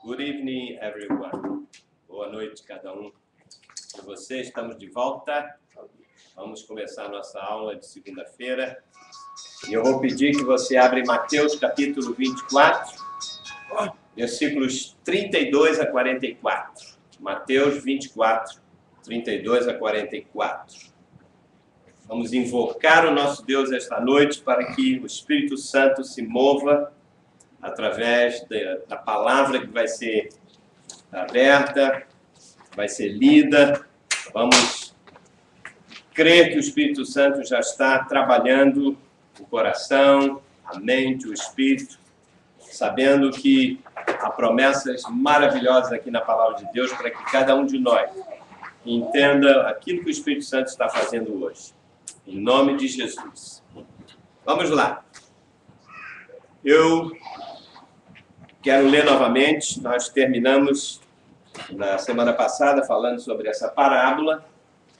Good evening, everyone. Boa noite, cada um de vocês. Estamos de volta. Vamos começar a nossa aula de segunda-feira. E eu vou pedir que você abra Mateus, capítulo 24, versículos 32 a 44. Mateus 24, 32 a 44. Vamos invocar o nosso Deus esta noite para que o Espírito Santo se mova através da palavra que vai ser aberta, vai ser lida. Vamos crer que o Espírito Santo já está trabalhando o coração, a mente, o espírito, sabendo que há promessas maravilhosas aqui na palavra de Deus para que cada um de nós entenda aquilo que o Espírito Santo está fazendo hoje. Em nome de Jesus. Vamos lá. Eu quero ler novamente. Nós terminamos na semana passada falando sobre essa parábola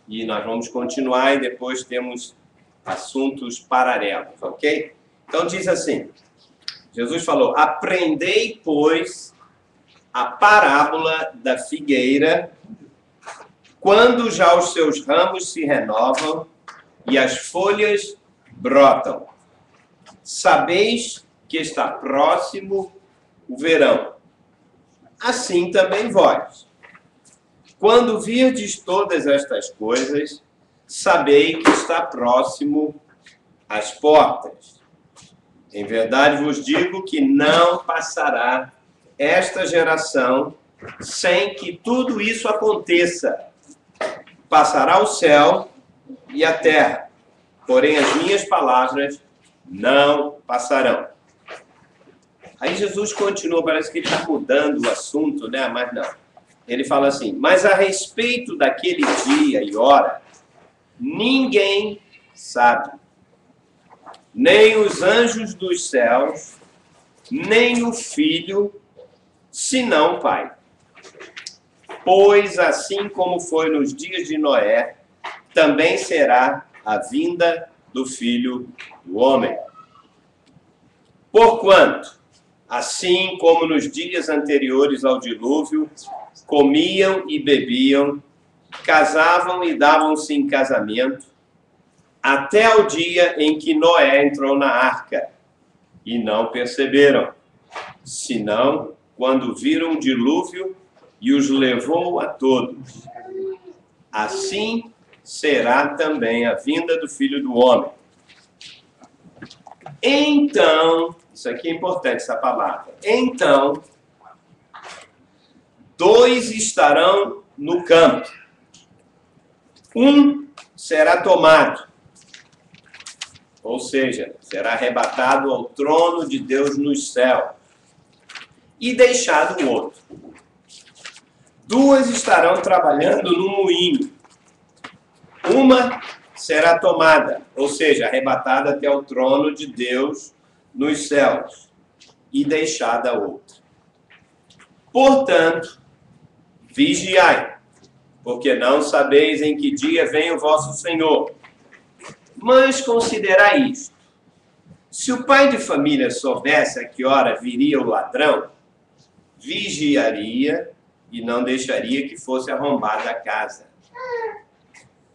e nós vamos continuar e depois temos assuntos paralelos, ok? Então diz assim, Jesus falou: aprendei, pois, a parábola da figueira, quando já os seus ramos se renovam e as folhas brotam. Sabeis que está próximo o verão. Assim também vós. Quando virdes todas estas coisas, sabei que está próximo às portas. Em verdade vos digo que não passará esta geração sem que tudo isso aconteça. Passará o céu e a terra, porém as minhas palavras não passarão. Aí Jesus continua, parece que ele está mudando o assunto, né? Mas não. Ele fala assim: mas a respeito daquele dia e hora, ninguém sabe, nem os anjos dos céus, nem o Filho, senão o Pai. Pois assim como foi nos dias de Noé, também será a vinda do Filho do Homem. Porquanto, assim como nos dias anteriores ao dilúvio, comiam e bebiam, casavam e davam-se em casamento, até o dia em que Noé entrou na arca, e não perceberam, senão quando viram o dilúvio e os levou a todos. Assim será também a vinda do Filho do Homem. Então, isso aqui é importante, essa palavra. Então, dois estarão no campo. Um será tomado, ou seja, será arrebatado ao trono de Deus nos céus, e deixado o outro. Duas estarão trabalhando no moinho. Uma será tomada, ou seja, arrebatada até o trono de Deus nos céus, e deixada a outra. Portanto, vigiai, porque não sabeis em que dia vem o vosso Senhor. Mas considerai isto: se o pai de família soubesse a que hora viria o ladrão, vigiaria e não deixaria que fosse arrombada a casa.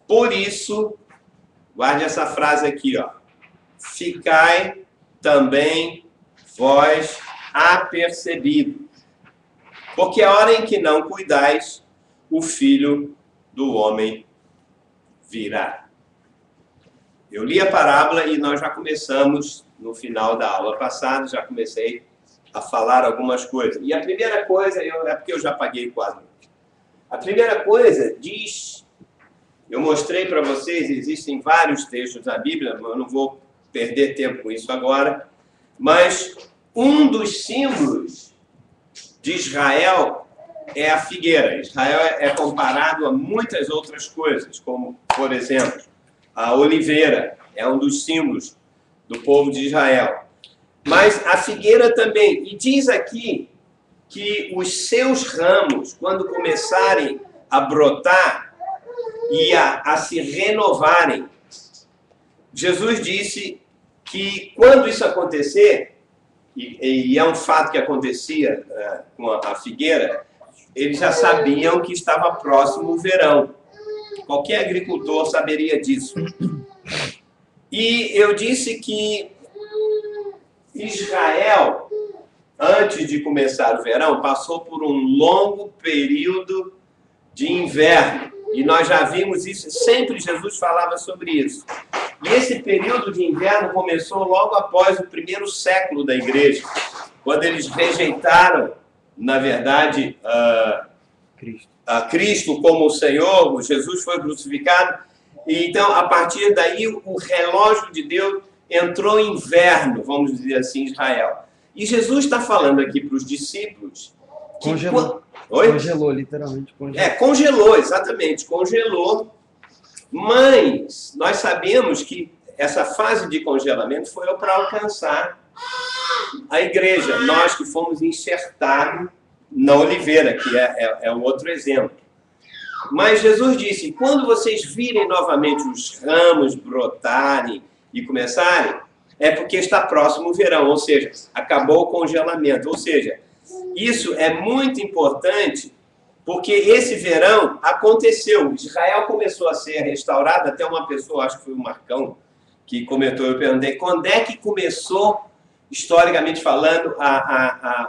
Por isso, guarde essa frase aqui, ó. Ficai também vós apercebidos, porque a hora em que não cuidais, o Filho do Homem virá. Eu li a parábola e nós já começamos, no final da aula passada, já comecei a falar algumas coisas. E a primeira coisa, é porque eu já paguei quase. A primeira coisa diz, eu mostrei para vocês, existem vários textos na Bíblia, eu não vou perder tempo com isso agora, mas um dos símbolos de Israel é a figueira. Israel é comparado a muitas outras coisas, como, por exemplo, a oliveira é um dos símbolos do povo de Israel. Mas a figueira também. E diz aqui que os seus ramos, quando começarem a brotar e a se renovarem, Jesus disse que quando isso acontecer, e é um fato que acontecia com a figueira, eles já sabiam que estava próximo o verão. Qualquer agricultor saberia disso. E eu disse que Israel, antes de começar o verão, passou por um longo período de inverno. E nós já vimos isso, sempre Jesus falava sobre isso. E esse período de inverno começou logo após o primeiro século da igreja, quando eles rejeitaram, na verdade, a Cristo como o Senhor, Jesus foi crucificado. E então, a partir daí, o relógio de Deus entrou em inverno, vamos dizer assim, em Israel. E Jesus está falando aqui para os discípulos... Congelou. Oi? Congelou, literalmente. Congelou. Congelou, exatamente, congelou. Mas nós sabemos que essa fase de congelamento foi para alcançar a igreja. Nós que fomos enxertados na oliveira, que é um outro exemplo. Mas Jesus disse, quando vocês virem novamente os ramos brotarem e começarem, é porque está próximo o verão, ou seja, acabou o congelamento. Ou seja, isso é muito importante, porque esse verão aconteceu. Israel começou a ser restaurado, até uma pessoa, acho que foi o Marcão, que comentou, eu perguntei, quando é que começou, historicamente falando,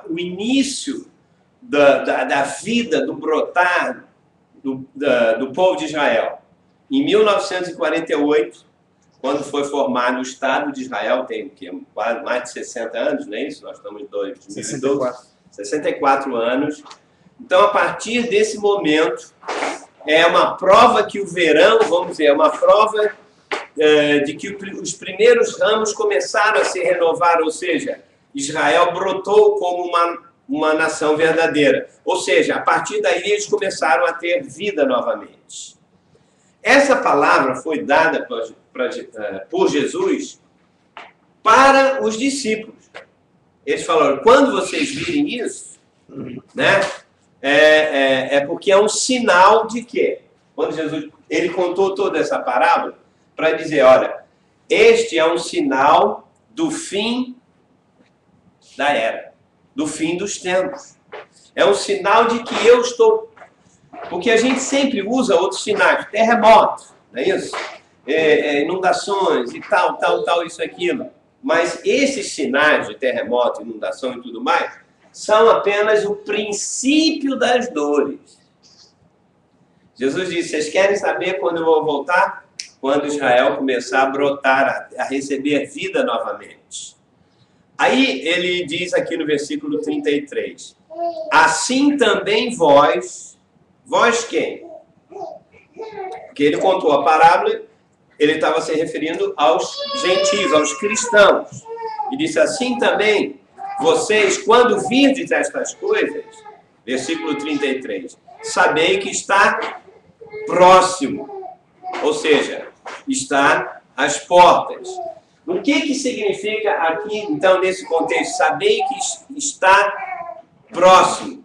o início da vida, do brotar do povo de Israel? Em 1948, quando foi formado o Estado de Israel, tem mais de 60 anos, não é isso? Nós estamos em 2012. 64 anos. Então, a partir desse momento, é uma prova que o verão, vamos dizer, é uma prova de que os primeiros ramos começaram a se renovar, ou seja, Israel brotou como uma nação verdadeira. Ou seja, a partir daí eles começaram a ter vida novamente. Essa palavra foi dada por Jesus para os discípulos. Eles falaram, quando vocês virem isso, né, é porque é um sinal de quê? Quando Jesus, ele contou toda essa parábola para dizer, olha, este é um sinal do fim da era, do fim dos tempos. É um sinal de que eu estou... Porque a gente sempre usa outros sinais, terremoto, não é isso? Inundações e tal, isso, aquilo. Mas esses sinais de terremoto, inundação e tudo mais, são apenas o princípio das dores. Jesus disse, vocês querem saber quando eu vou voltar? Quando Israel começar a brotar, a receber vida novamente. Aí ele diz aqui no versículo 33, assim também vós quem? Porque ele contou a parábola, ele estava se referindo aos gentios, aos cristãos. E disse assim também, vocês, quando virdes estas coisas, versículo 33, sabei que está próximo, ou seja, está às portas. O que significa aqui, então, nesse contexto, sabei que está próximo?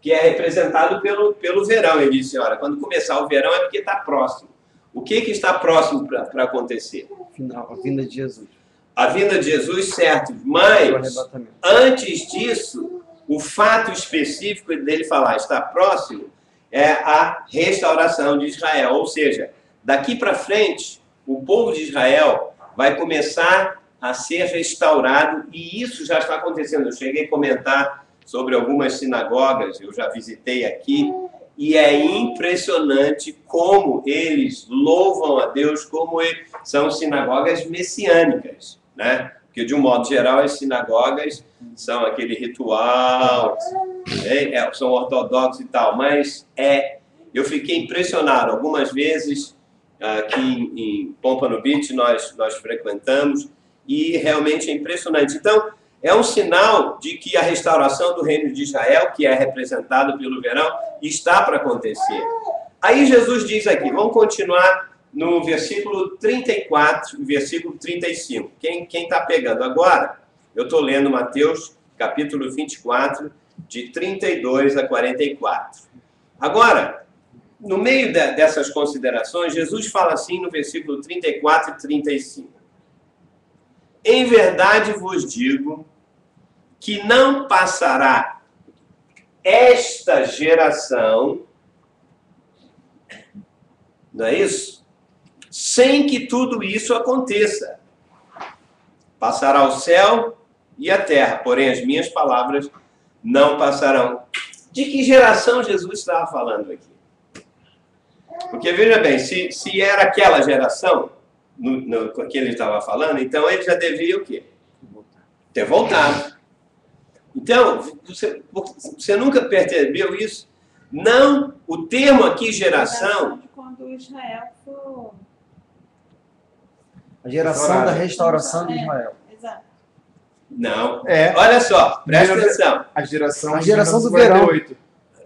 Que é representado pelo verão. Ele disse, olha, quando começar o verão é porque está próximo. O que está próximo para acontecer? Final, a vinda de Jesus. A vinda de Jesus, certo. Mas, antes disso, o fato específico dele falar está próximo é a restauração de Israel. Ou seja, daqui para frente, o povo de Israel vai começar a ser restaurado e isso já está acontecendo. Eu cheguei a comentar sobre algumas sinagogas, eu já visitei aqui, e é impressionante como eles louvam a Deus, como são sinagogas messiânicas, né? Porque, de um modo geral, as sinagogas são aquele ritual, são ortodoxos e tal, mas eu fiquei impressionado. Algumas vezes, aqui em Pompano Beach, nós frequentamos, e realmente é impressionante. Então, é um sinal de que a restauração do reino de Israel, que é representado pelo verão, está para acontecer. Aí Jesus diz aqui, vamos continuar no versículo 34 e versículo 35. Quem está pegando agora, eu estou lendo Mateus, capítulo 24, de 32 a 44. Agora, no meio dessas considerações, Jesus fala assim no versículo 34 e 35. Em verdade vos digo que não passará esta geração, não é isso? Sem que tudo isso aconteça. Passará o céu e a terra, porém as minhas palavras não passarão. De que geração Jesus estava falando aqui? Porque, veja bem, se era aquela geração com que ele estava falando, então ele já devia o quê? Ter voltado. Então, você nunca percebeu isso? Não, o termo aqui, geração... De quando Israel foi... A geração da restauração de Israel. Exato. Não. Olha só, presta atenção. A geração do verão.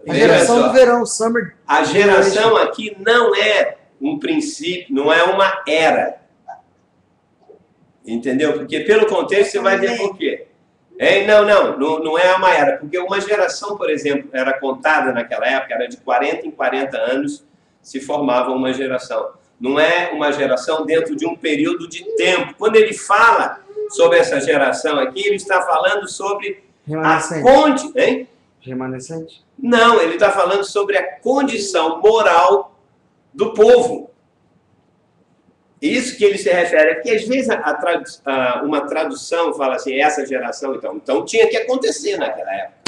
A geração do verão, Summer. A geração aqui não é um princípio, não é uma era. Entendeu? Porque pelo contexto você vai ver por quê. Não é uma era. Porque uma geração, por exemplo, era contada naquela época, era de 40 em 40 anos se formava uma geração. Não é uma geração dentro de um período de tempo. Quando ele fala sobre essa geração aqui, ele está falando sobre Remanescente. Remanescente? Não, ele está falando sobre a condição moral do povo. Isso que ele se refere. É que às vezes uma tradução fala assim, essa geração, então tinha que acontecer naquela época.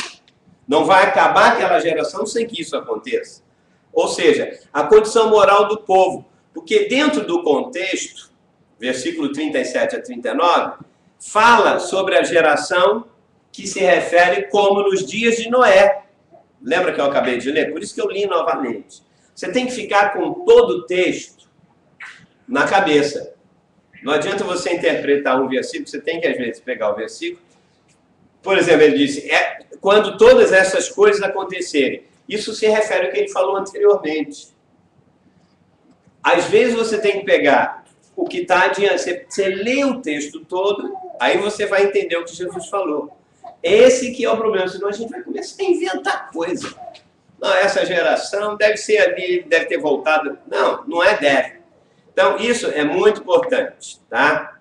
Não vai acabar aquela geração sem que isso aconteça. Ou seja, a condição moral do povo. Porque dentro do contexto, versículo 37 a 39, fala sobre a geração que se refere como nos dias de Noé. Lembra que eu acabei de ler? Por isso que eu li novamente. Você tem que ficar com todo o texto na cabeça. Não adianta você interpretar um versículo, você tem que às vezes pegar o versículo. Por exemplo, ele disse, quando todas essas coisas acontecerem. Isso se refere ao que ele falou anteriormente. Às vezes você tem que pegar o que está adiante, você lê o texto todo, aí você vai entender o que Jesus falou. Esse que é o problema, senão a gente vai começar a inventar coisa. Não, essa geração deve ser ali, deve ter voltado. Não, não é deve. Então, isso é muito importante, tá?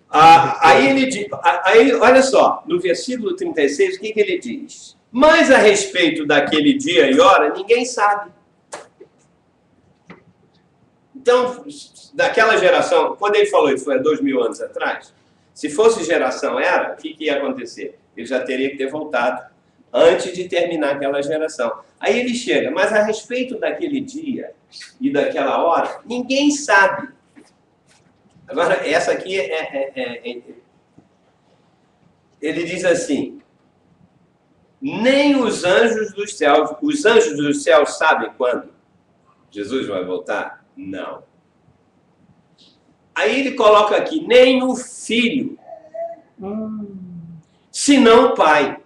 Aí ele diz, olha só, no versículo 36, o que ele diz? Mas a respeito daquele dia e hora, ninguém sabe. Então, daquela geração, quando ele falou isso foi há 2000 anos atrás, se fosse geração era, o que ia acontecer? Ele já teria que ter voltado antes de terminar aquela geração. Aí ele chega, mas a respeito daquele dia e daquela hora, ninguém sabe. Agora, essa aqui ele diz assim, nem os anjos dos céus sabem quando Jesus vai voltar? Não. Aí ele coloca aqui, nem o filho, senão o pai.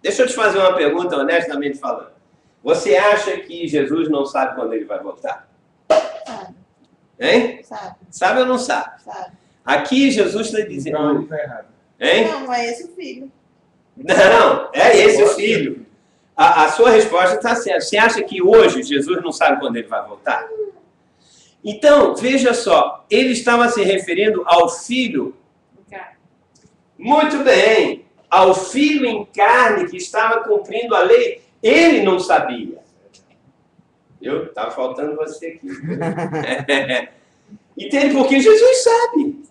Deixa eu te fazer uma pergunta, honestamente falando. Você acha que Jesus não sabe quando ele vai voltar? Sabe. Hein? Sabe. Sabe ou não sabe? Sabe. Aqui Jesus está dizendo... Então ele está errado. Hein? Não é esse o filho. Não, é esse o filho. A sua resposta está certa. Você acha que hoje Jesus não sabe quando ele vai voltar? Então, veja só, ele estava se referindo ao filho, muito bem, ao filho em carne que estava cumprindo a lei, ele não sabia. Viu? Estava faltando você aqui. Entende? Porque Jesus sabe.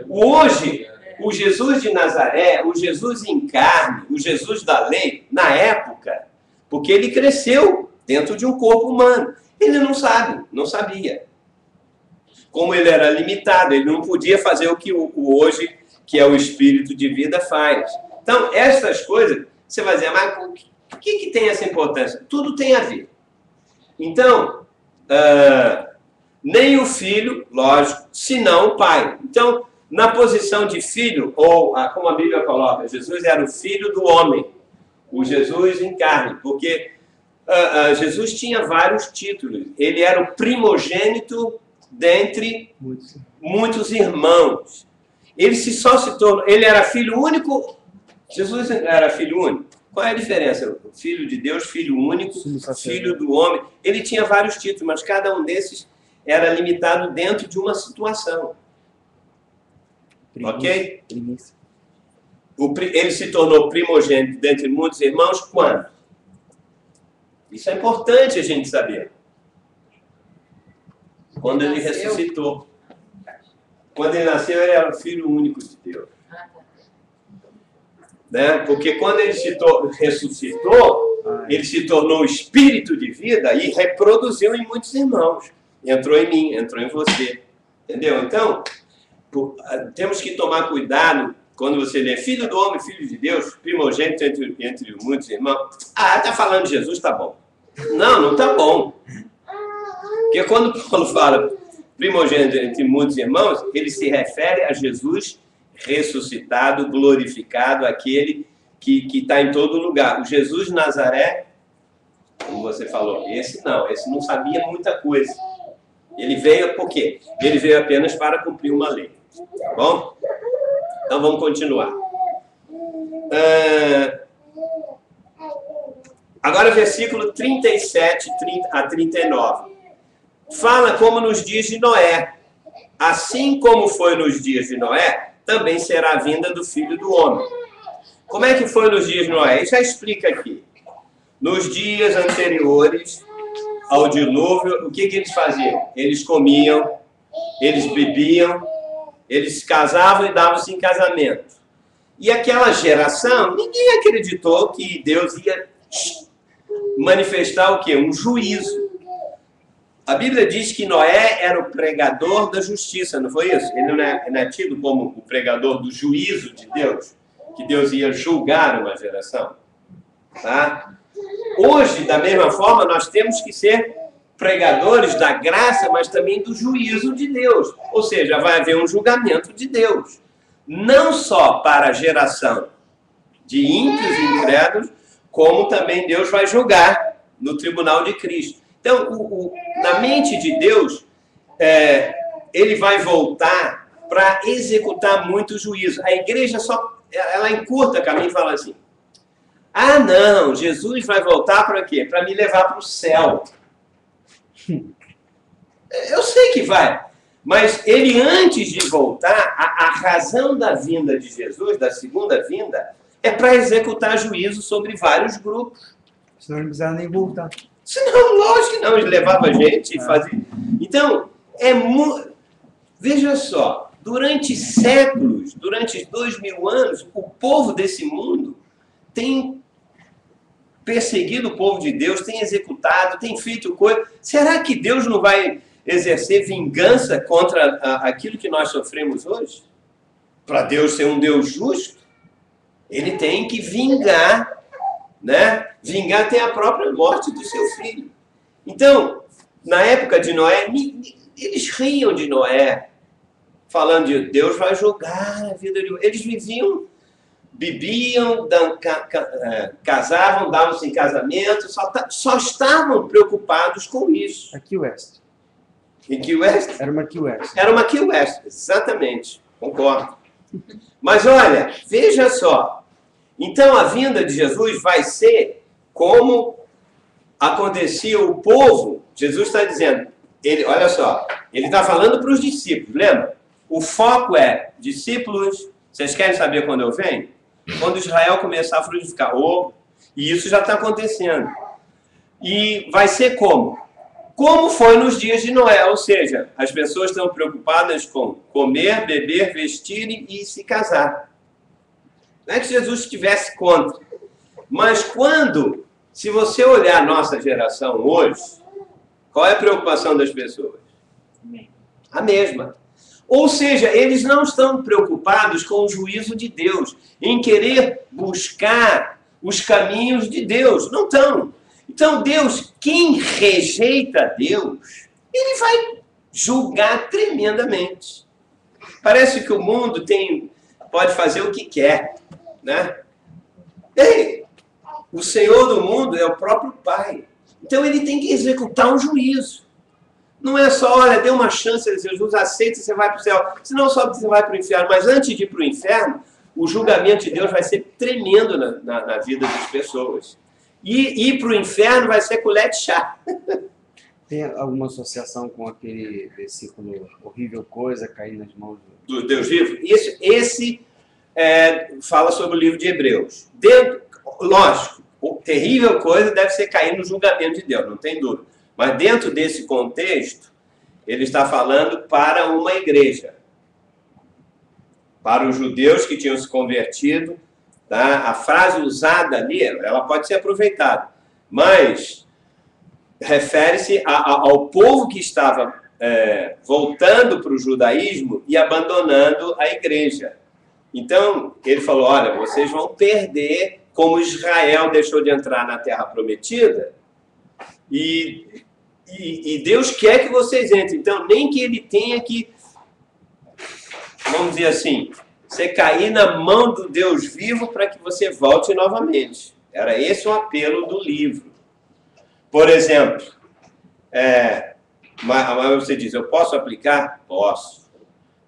Hoje, o Jesus de Nazaré, o Jesus em carne, o Jesus da lei, na época, porque ele cresceu dentro de um corpo humano, ele não sabe, não sabia. Como ele era limitado, ele não podia fazer o que o hoje, que é o espírito de vida, faz. Então, essas coisas, você vai dizer, mas o que tem essa importância? Tudo tem a ver. Então, nem o filho, lógico, senão o pai. Então, na posição de filho, ou como a Bíblia coloca, Jesus era o filho do homem, o Jesus em carne, porque Jesus tinha vários títulos. Ele era o primogênito dentre muitos irmãos. Ele só se tornou... Ele era filho único. Jesus era filho único. Qual é a diferença? Filho de Deus, filho único, filho do homem. Ele tinha vários títulos, mas cada um desses era limitado dentro de uma situação. Ok? Ele se tornou primogênito dentre muitos irmãos quando? Isso é importante a gente saber. Quando ele ressuscitou. Quando ele nasceu, ele era o filho único de Deus. Né? Porque quando ele ressuscitou, ele se tornou espírito de vida e reproduziu em muitos irmãos. Entrou em mim, entrou em você. Entendeu? Então, temos que tomar cuidado quando você lê filho do homem, filho de Deus, primogênito entre muitos irmãos. Ah, tá falando de Jesus, tá bom. Não, não tá bom. Porque quando Paulo fala primogênito entre muitos irmãos, ele se refere a Jesus ressuscitado, glorificado, aquele que está em todo lugar. O Jesus de Nazaré, como você falou, esse não sabia muita coisa. Ele veio por quê? Ele veio apenas para cumprir uma lei. Tá bom? Então vamos continuar. Agora versículo 37 a 39. Fala como nos dias de Noé. Assim como foi nos dias de Noé, também será a vinda do Filho do Homem. Como é que foi nos dias de Noé? Ele já explica aqui. Nos dias anteriores ao dilúvio, o que eles faziam? Eles comiam, eles bebiam, eles casavam e davam-se em casamento. E aquela geração, ninguém acreditou que Deus ia manifestar o quê? Um juízo. A Bíblia diz que Noé era o pregador da justiça, não foi isso? Ele não é tido como o pregador do juízo de Deus, que Deus ia julgar uma geração. Tá? Hoje, da mesma forma, nós temos que ser pregadores da graça, mas também do juízo de Deus. Ou seja, vai haver um julgamento de Deus. Não só para a geração de ímpios e incrédulos, como também Deus vai julgar no tribunal de Cristo. Então, na mente de Deus, ele vai voltar para executar muito juízo. A igreja ela encurta caminho e fala assim, ah, não, Jesus vai voltar para quê? Para me levar para o céu. Eu sei que vai, mas ele antes de voltar, a razão da vinda de Jesus, da segunda vinda, é para executar juízo sobre vários grupos. Senão não precisava nem voltar. Senão, lógico que não, ele levava a gente e fazia. Então, veja só, durante séculos, durante 2000 anos, o povo desse mundo tem perseguido o povo de Deus, tem executado, tem feito coisa. Será que Deus não vai exercer vingança contra aquilo que nós sofremos hoje? Para Deus ser um Deus justo, ele tem que vingar, né? Vingar até a própria morte do seu filho. Então, na época de Noé, eles riam de Noé, falando de Deus vai julgar a vida de... Eles viviam, bebiam, casavam, davam-se em casamento, só estavam preocupados com isso. Aqui West. Em Key West? Era uma Key West. Era uma Key West, exatamente, concordo. Mas olha, veja só. Então a vinda de Jesus vai ser como acontecia o povo. Jesus está dizendo, olha só, ele está falando para os discípulos, lembra? O foco é discípulos. Vocês querem saber quando eu venho? Quando Israel começar a frutificar. E isso já está acontecendo. E vai ser como? Como foi nos dias de Noé, ou seja, as pessoas estão preocupadas com comer, beber, vestir e se casar. Não é que Jesus estivesse contra. Mas se você olhar a nossa geração hoje, qual é a preocupação das pessoas? A mesma. Ou seja, eles não estão preocupados com o juízo de Deus, em querer buscar os caminhos de Deus. Não estão. Então, Deus, quem rejeita Deus, ele vai julgar tremendamente. Parece que o mundo pode fazer o que quer, né? O Senhor do mundo é o próprio Pai. Então, ele tem que executar um juízo. Não é só, olha, dê uma chance, Jesus aceita e você vai para o céu. Senão só você vai para o inferno. Mas antes de ir para o inferno, o julgamento de Deus vai ser tremendo na vida das pessoas. E ir para o inferno vai ser colher de chá. Tem alguma associação com aquele versículo horrível coisa cair nas mãos do Deus vivo? Esse fala sobre o livro de Hebreus. Lógico, terrível coisa deve ser cair no julgamento de Deus, não tem dúvida. Mas dentro desse contexto, ele está falando para uma igreja. Para os judeus que tinham se convertido, tá? A frase usada ali, ela pode ser aproveitada, mas refere-se ao povo que estava voltando para o judaísmo e abandonando a igreja. Então, ele falou, olha, vocês vão perder, como Israel deixou de entrar na Terra Prometida, e Deus quer que vocês entrem. Então, nem que ele tenha que, vamos dizer assim, você cair na mão do Deus vivo para que você volte novamente. Era esse o apelo do livro. Por exemplo, mas você diz, eu posso aplicar? Posso.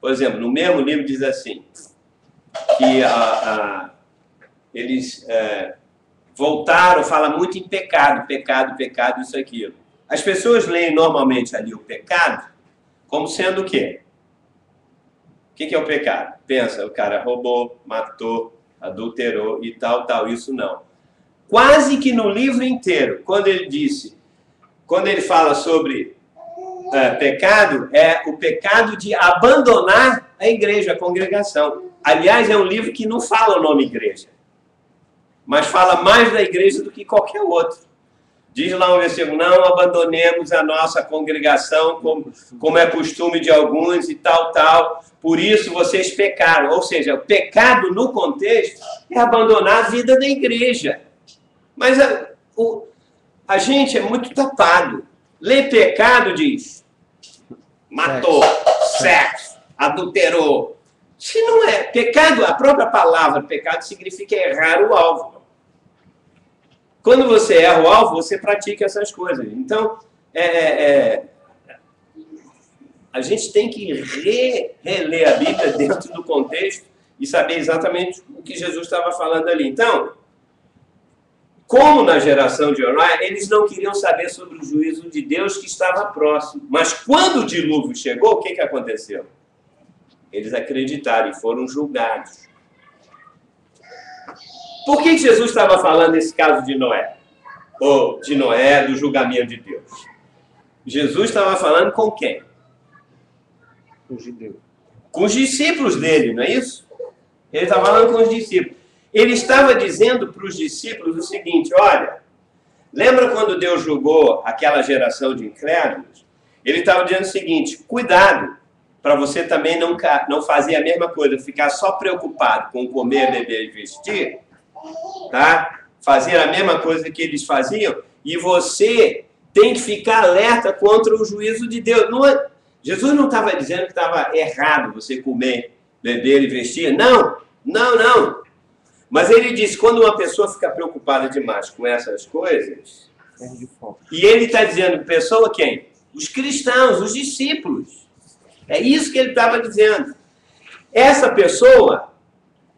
Por exemplo, no mesmo livro diz assim, que eles voltaram, fala muito em pecado, isso e aquilo. As pessoas leem normalmente ali o pecado como sendo o quê? O que é o pecado? Pensa, o cara roubou, matou, adulterou e tal, isso não. Quase que no livro inteiro, quando ele fala sobre pecado, é o pecado de abandonar a igreja, a congregação. Aliás, é um livro que não fala o nome igreja, mas fala mais da igreja do que qualquer outro. Diz lá um versículo, não abandonemos a nossa congregação, como é costume de alguns e tal. Por isso vocês pecaram. Ou seja, o pecado no contexto é abandonar a vida da igreja. Mas a gente é muito tapado. Lê pecado, diz, matou, sexo, adulterou. Se não é pecado, a própria palavra pecado significa errar o alvo. Quando você erra o alvo, você pratica essas coisas. Então, a gente tem que reler a Bíblia dentro do contexto e saber exatamente o que Jesus estava falando ali. Então, como na geração de Noé, eles não queriam saber sobre o juízo de Deus que estava próximo. Mas quando o dilúvio chegou, o que aconteceu? Eles acreditaram e foram julgados. Por que Jesus estava falando nesse caso de Noé? Ou de Noé, do julgamento de Deus? Jesus estava falando com quem? Com os judeus. Com os discípulos dele, não é isso? Ele estava falando com os discípulos. Ele estava dizendo para os discípulos o seguinte, olha, lembra quando Deus julgou aquela geração de incrédulos? Ele estava dizendo o seguinte, cuidado, para você também não fazer a mesma coisa, ficar só preocupado com comer, beber e vestir, tá? Fazer a mesma coisa que eles faziam, e você tem que ficar alerta contra o juízo de Deus. Jesus não estava dizendo que estava errado você comer, beber e vestir. Não. Mas ele disse, quando uma pessoa fica preocupada demais com essas coisas, e ele está dizendo, pessoa quem? Os cristãos, os discípulos. É isso que ele estava dizendo. Essa pessoa,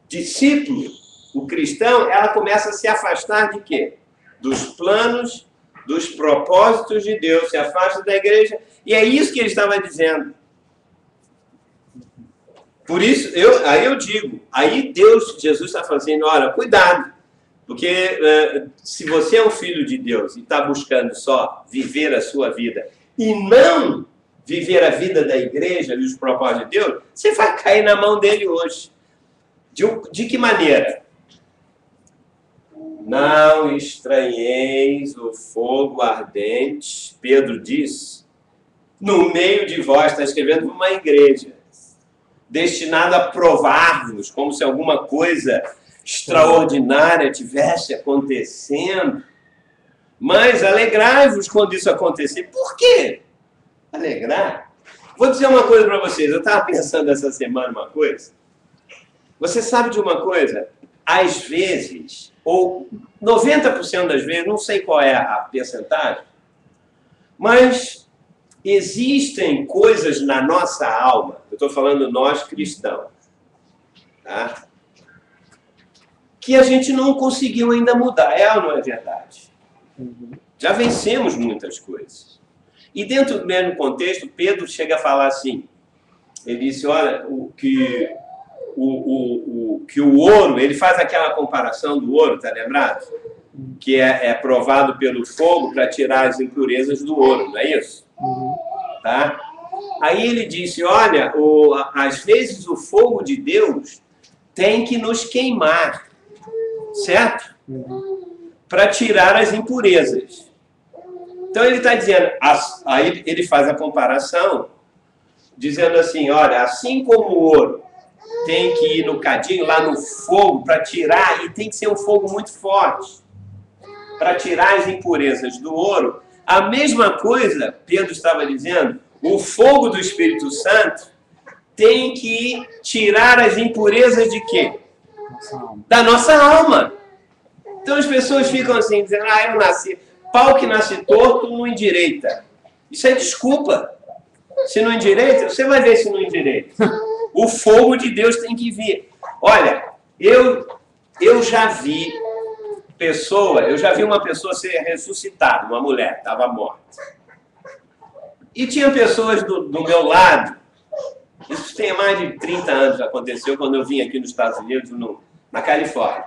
discípulo, o cristão, ela começa a se afastar de quê? Dos planos, dos propósitos de Deus, se afasta da igreja, e é isso que ele estava dizendo. Por isso, eu digo, aí Jesus está fazendo, olha, cuidado, porque se você é um filho de Deus e está buscando só viver a sua vida e não viver a vida da igreja e os propósitos de Deus, você vai cair na mão dele hoje. De que maneira? Não estranheis o fogo ardente, Pedro diz, no meio de vós, está escrevendo para uma igreja, destinada a provar-vos, como se alguma coisa extraordinária tivesse acontecendo, mas alegrai-vos quando isso acontecer. Por quê? Alegrar? Vou dizer uma coisa para vocês, eu estava pensando essa semana uma coisa, você sabe de uma coisa? Às vezes, ou 90% das vezes, não sei qual é a percentagem, mas existem coisas na nossa alma, eu estou falando nós cristãos, tá? Que a gente não conseguiu ainda mudar, é ou não é verdade? Já vencemos muitas coisas. E dentro do mesmo contexto, Pedro chega a falar assim, ele disse, olha, que o ouro, ele faz aquela comparação do ouro, tá lembrado? Que é provado pelo fogo para tirar as impurezas do ouro, não é isso? Tá? Aí ele disse, olha, às vezes o fogo de Deus tem que nos queimar, certo? Para tirar as impurezas. Então ele está dizendo, aí ele faz a comparação, dizendo assim, olha, assim como o ouro tem que ir no cadinho, lá no fogo, para tirar, e tem que ser um fogo muito forte, para tirar as impurezas do ouro, a mesma coisa, Pedro estava dizendo, o fogo do Espírito Santo tem que tirar as impurezas de quê? Da nossa alma. Então as pessoas ficam assim, dizendo, eu nasci, pau que nasce torto não endireita. Isso é desculpa. Se não endireita, você vai ver se não endireita. O fogo de Deus tem que vir. Olha, eu já vi uma pessoa ser ressuscitada, uma mulher, estava morta. E tinha pessoas do meu lado, isso tem mais de 30 anos, aconteceu quando eu vim aqui nos Estados Unidos, na Califórnia.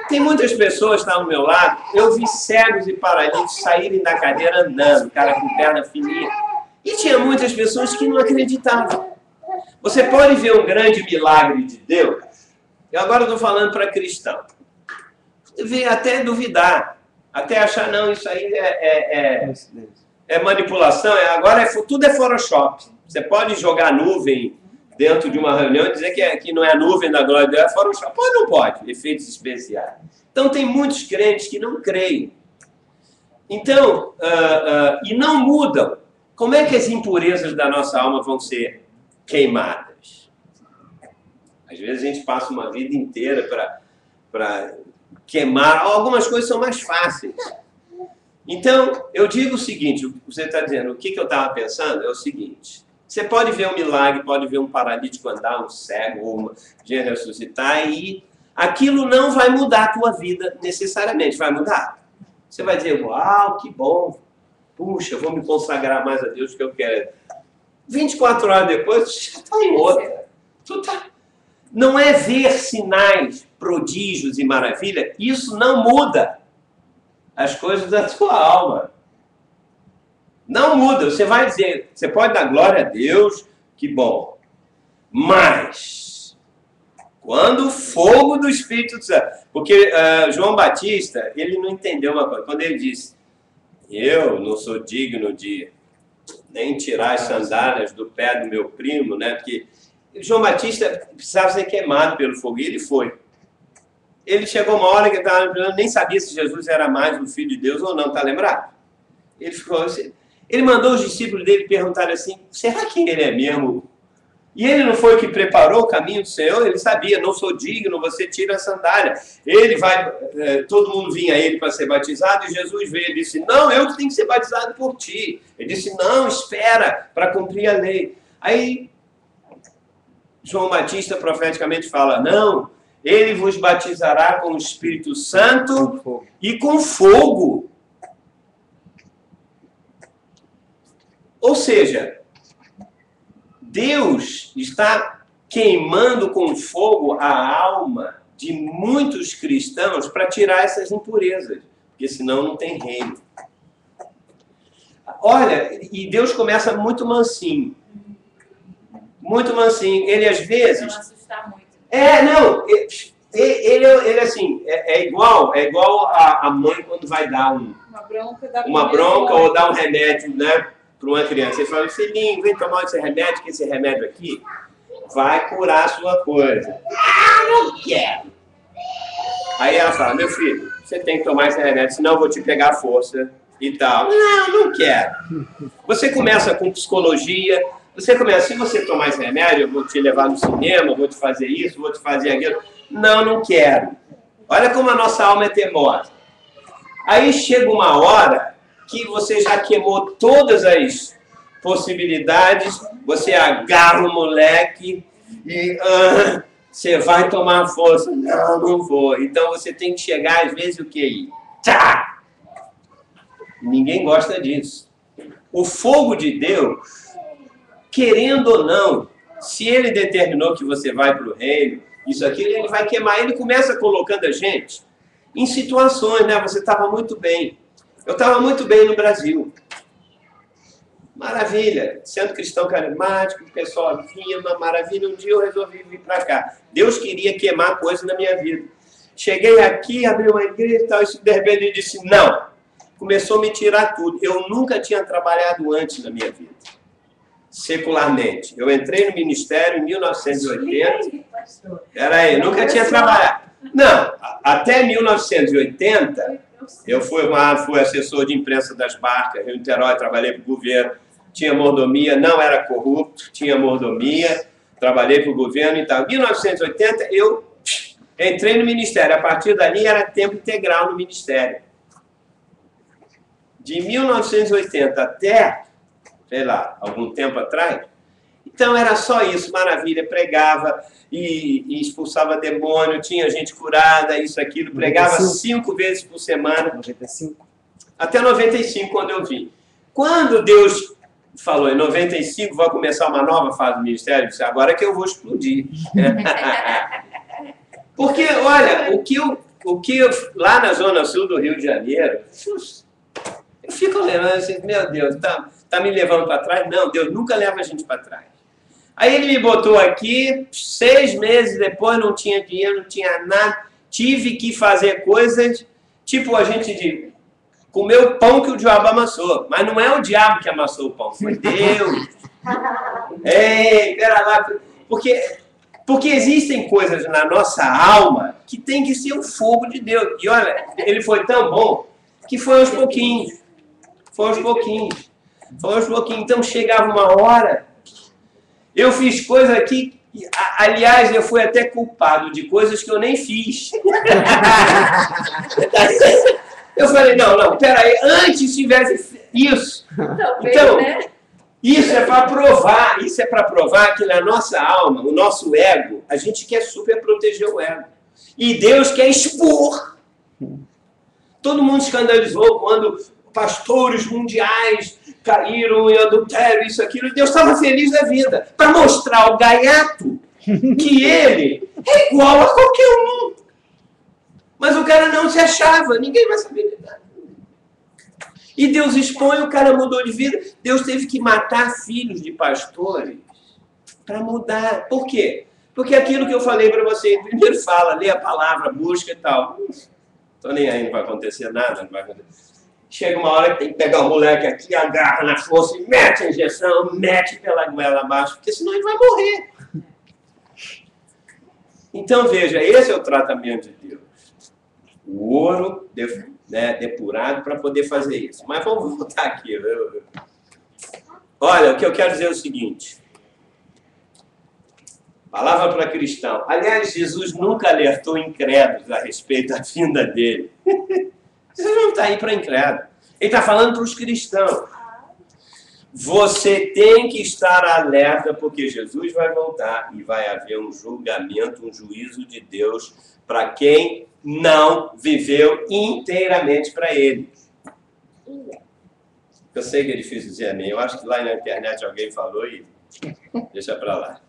Tem muitas pessoas que estão do meu lado, eu vi cegos e paralíticos saírem da cadeira andando, cara com perna fininha. E tinha muitas pessoas que não acreditavam. Você pode ver um grande milagre de Deus, eu agora estou falando para cristão, vê até duvidar, até achar, não, isso aí é manipulação, tudo é Photoshop. Você pode jogar nuvem dentro de uma reunião e dizer que não é a nuvem da glória de Deus, é Photoshop. Pode ou não pode? Efeitos especiais. Então, tem muitos crentes que não creem. Então, e não mudam. Como é que as impurezas da nossa alma vão ser queimadas? Às vezes a gente passa uma vida inteira para queimar. Algumas coisas são mais fáceis. Então, eu digo o seguinte, você está dizendo, o que eu estava pensando é o seguinte, você pode ver um milagre, pode ver um paralítico andar, um cego, ou uma gente ressuscitar, e aquilo não vai mudar a tua vida necessariamente, vai mudar. Você vai dizer, uau, que bom, puxa, vou me consagrar mais a Deus que eu quero. 24 horas depois, você está em outra. Não é ver sinais, prodígios e maravilha, isso não muda as coisas da tua alma. Não muda. Você vai dizer, você pode dar glória a Deus, que bom. Mas, quando o fogo do Espírito Santo... Porque João Batista, ele não entendeu uma coisa. Quando ele disse, eu não sou digno de nem tirar as sandálias do pé do meu primo, né? Porque João Batista precisava ser queimado pelo fogo, e ele foi. Ele chegou uma hora que ele nem sabia se Jesus era mais o Filho de Deus ou não, tá lembrado? Ele mandou os discípulos dele perguntarem assim, será que ele é mesmo? E ele não foi o que preparou o caminho do Senhor? Ele sabia, não sou digno, você tira a sandália. Ele vai, todo mundo vinha a ele para ser batizado, e Jesus veio e disse, não, eu que tenho que ser batizado por ti. Ele disse, não, espera, para cumprir a lei. Aí, João Batista profeticamente fala, não, ele vos batizará com o Espírito Santo e com fogo. Ou seja, Deus está queimando com fogo a alma de muitos cristãos para tirar essas impurezas, porque senão não tem reino. Olha, e Deus começa muito mansinho. Muito mansinho. Ele às vezes... Não assustar muito. Ele assim, é igual a mãe quando vai dar uma bronca ou dar um remédio, né, para uma criança. Ele fala, filhinho, vem tomar esse remédio, que esse remédio aqui vai curar a sua coisa. Ah, não quero. Aí ela fala, meu filho, você tem que tomar esse remédio, senão eu vou te pegar a força e tal. Não quero. Você começa com psicologia, se você tomar esse remédio, eu vou te levar no cinema, vou te fazer isso, vou te fazer aquilo. Não quero. Olha como a nossa alma é teimosa. Aí chega uma hora que você já queimou todas as possibilidades, você agarra o moleque e você vai tomar força. Não vou. Então você tem que chegar, às vezes, o que aí? Tá! Ninguém gosta disso. o fogo de Deus, querendo ou não, se ele determinou que você vai para o reino, isso aqui, ele vai queimar. Ele começa colocando a gente em situações, né? Você estava muito bem. Eu estava muito bem no Brasil. Maravilha. Sendo cristão carismático, o pessoal vinha, uma maravilha. Um dia eu resolvi vir para cá. Deus queria queimar coisas na minha vida. Cheguei aqui, abri uma igreja e tal, e de repente ele disse, não. Começou a me tirar tudo. Eu nunca tinha trabalhado antes na minha vida. Secularmente. Eu entrei no ministério em 1980. Peraí, eu nunca tinha trabalhado. Não, até 1980, eu fui assessor de imprensa das barcas, em Niterói, trabalhei para o governo, tinha mordomia, não era corrupto, tinha mordomia, trabalhei para o governo e tal. Em 1980, eu entrei no ministério. A partir dali, era tempo integral no ministério. De 1980 até, sei lá, algum tempo atrás, então era só isso, maravilha, pregava e expulsava demônio, tinha gente curada, isso, aquilo, pregava 5 vezes por semana. 95. Até 95, quando eu vim. Quando Deus falou, em 95 vai começar uma nova fase do ministério, eu disse, agora que eu vou explodir. Porque, olha, o que eu, lá na Zona Sul do Rio de Janeiro, eu fico lembrando assim, meu Deus, tá me levando para trás? Não, Deus nunca leva a gente para trás. Aí ele me botou aqui, 6 meses depois, não tinha dinheiro, não tinha nada, tive que fazer coisas, tipo a gente comer o pão que o diabo amassou. Mas não é o diabo que amassou o pão, foi Deus. Ei, pera lá, porque existem coisas na nossa alma que tem que ser o fogo de Deus. E olha, ele foi tão bom que foi aos pouquinhos. Foi aos pouquinhos. Foi aos pouquinhos. Então chegava uma hora, eu fiz coisas aqui, aliás, eu fui até culpado de coisas que eu nem fiz. Eu falei, não, peraí, antes tivesse isso. Então, isso é para provar que na nossa alma, o nosso ego, a gente quer super proteger o ego. E Deus quer expor. Todo mundo escandalizou quando pastores mundiais caíram em adultério, isso, aquilo. Deus estava feliz da vida, para mostrar ao gaiato que ele é igual a qualquer um. Mas o cara não se achava, ninguém vai saber de nada. E Deus expõe, o cara mudou de vida. Deus teve que matar filhos de pastores para mudar. Por quê? Porque aquilo que eu falei para você, primeiro fala, lê a palavra, busca e tal. Estou nem aí, não vai acontecer nada, não vai acontecer. Chega uma hora que tem que pegar o moleque aqui, agarra na força e mete a injeção, mete pela goela abaixo, porque senão ele vai morrer. Então, veja, esse é o tratamento de Deus. O ouro depurado para poder fazer isso. Mas vamos voltar aqui. Olha, o que eu quero dizer é o seguinte. Palavra para cristão. Aliás, Jesus nunca alertou incrédulos a respeito da vinda dele. Jesus não está aí para incrédulo. Ele está falando para os cristãos. Você tem que estar alerta, porque Jesus vai voltar e vai haver um julgamento, um juízo de Deus para quem não viveu inteiramente para ele. Eu sei que é difícil dizer amém. Eu acho que lá na internet alguém falou e deixa para lá.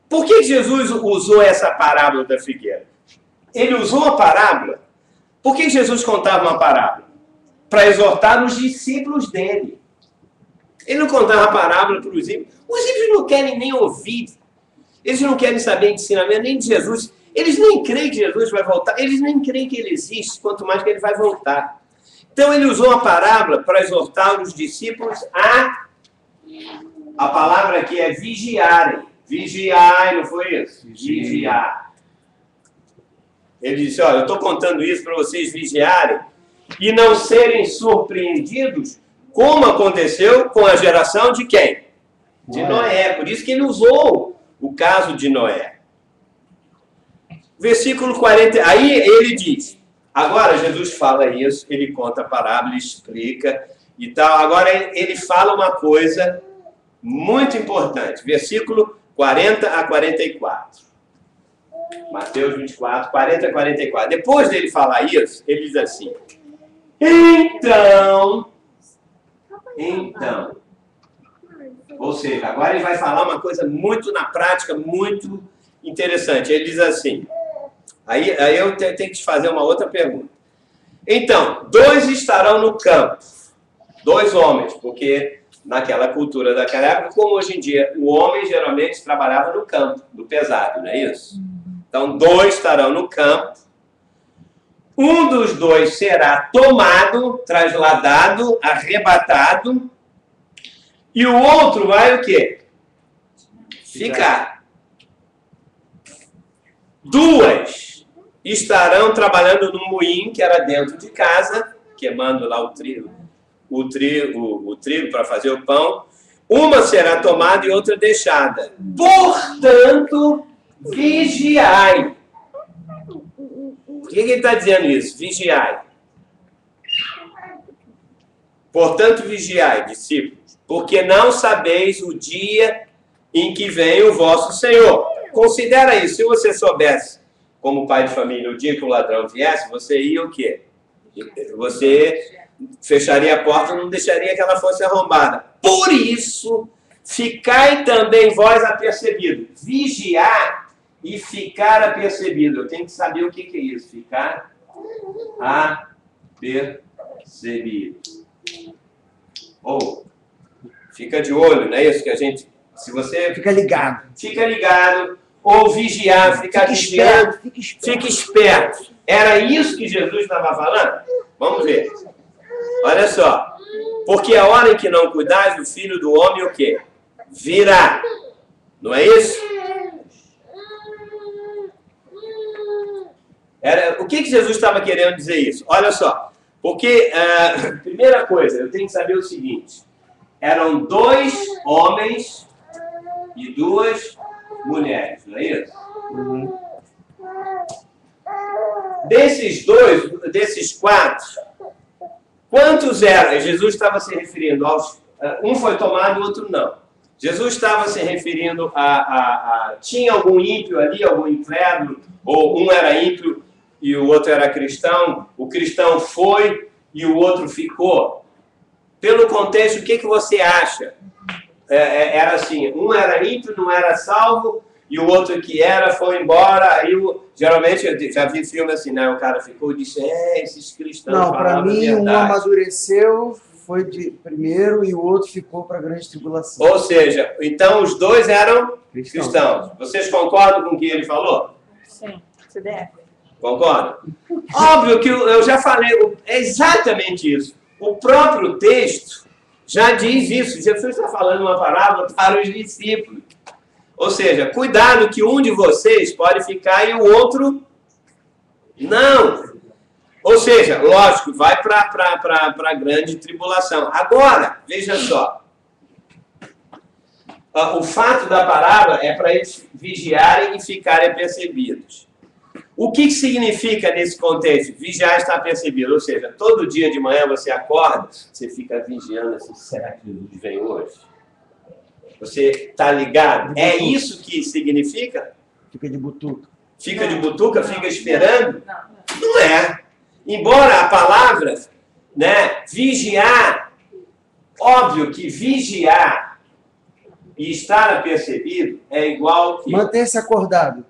Por que Jesus usou essa parábola da figueira? Ele usou a parábola. Por que Jesus contava uma parábola? Para exortar os discípulos dele. Ele não contava a parábola para os discípulos. Os discípulos não querem nem ouvir. Eles não querem saber de ensinamento nem de Jesus. Eles nem creem que Jesus vai voltar. Eles nem creem que ele existe, quanto mais que ele vai voltar. Então ele usou a parábola para exortar os discípulos a palavra aqui é vigiarem. Vigiai, não foi isso? Vigiar. Ele disse, olha, eu estou contando isso para vocês vigiarem e não serem surpreendidos, como aconteceu com a geração de quem? De Noé. Por isso que ele usou o caso de Noé. Versículo 40, aí ele diz, agora Jesus fala isso, ele conta a parábola, explica e tal. Agora ele fala uma coisa muito importante. Versículo 40 a 44. Mateus 24, 40 a 44. Depois dele falar isso, ele diz assim, então, Então, ou seja, agora ele vai falar uma coisa muito na prática, muito interessante. Ele diz assim, aí eu tenho que te fazer uma outra pergunta. Então, 2 estarão no campo, 2 homens, porque naquela cultura daquela época, como hoje em dia, o homem geralmente trabalhava no campo, do pesado, não é isso? Então, 2 estarão no campo, um dos 2 será tomado, trasladado, arrebatado, e o outro vai o quê? Ficar. 2 estarão trabalhando no moinho, que era dentro de casa, queimando lá o trigo para fazer o pão. Uma será tomada e outra deixada. Portanto, vigiai. Por que ele está dizendo isso? Vigiai. Portanto, vigiai, discípulos, porque não sabeis o dia em que vem o vosso Senhor. Considera isso. Se você soubesse, como pai de família, o dia que o ladrão viesse, você ia o quê? Você fecharia a porta e não deixaria que ela fosse arrombada. Por isso, ficai também vós apercebidos. Vigiar e ficar apercebido. Eu tenho que saber o que é isso. Ficar apercebido. Ou, fica de olho, não é isso que a gente... Se você... Fica ligado. Fica ligado. Ou vigiar, ficar vigiando. Fica esperto. Era isso que Jesus estava falando? Vamos ver. Olha só. Porque a hora em que não cuidais, o Filho do Homem o quê? Virá. Não é isso? O que Jesus estava querendo dizer isso? Olha só. Porque, primeira coisa, eu tenho que saber o seguinte. Eram 2 homens e 2 mulheres, não é isso? Uhum. Desses 4, quantos eram? Jesus estava se referindo aos... Um foi tomado e o outro não. Jesus estava se referindo tinha algum ímpio ali, algum incrédulo, ou um era ímpio e o outro era cristão, o cristão foi e o outro ficou. Pelo contexto, o que você acha? Era assim, um era ímpio, não era salvo, e o outro que era foi embora, aí geralmente eu já vi filme assim, né? O cara ficou e disse, esses cristãos não, para mim, verdade. Um amadureceu, foi de primeiro, e o outro ficou para a grande tribulação. Ou seja, então os 2 eram cristãos. Vocês concordam com o que ele falou? Sim, CDF. Concordam? Óbvio que eu já falei, é exatamente isso. O próprio texto já diz isso. Jesus está falando uma parábola para os discípulos. Ou seja, cuidado que um de vocês pode ficar e o outro não. Ou seja, lógico, vai para a grande tribulação. Agora, veja só. O fato da parábola é para eles vigiarem e ficarem apercebidos. O que significa nesse contexto? Vigiar está apercebido. Ou seja, todo dia de manhã você acorda, você fica vigiando assim, será que Jesus vem hoje? Você está ligado? É isso que significa? Fica de butuca. Fica de butuca? Fica esperando? Não é. Embora a palavra, né, vigiar, óbvio que vigiar e estar apercebido é igual que... Manter-se acordado.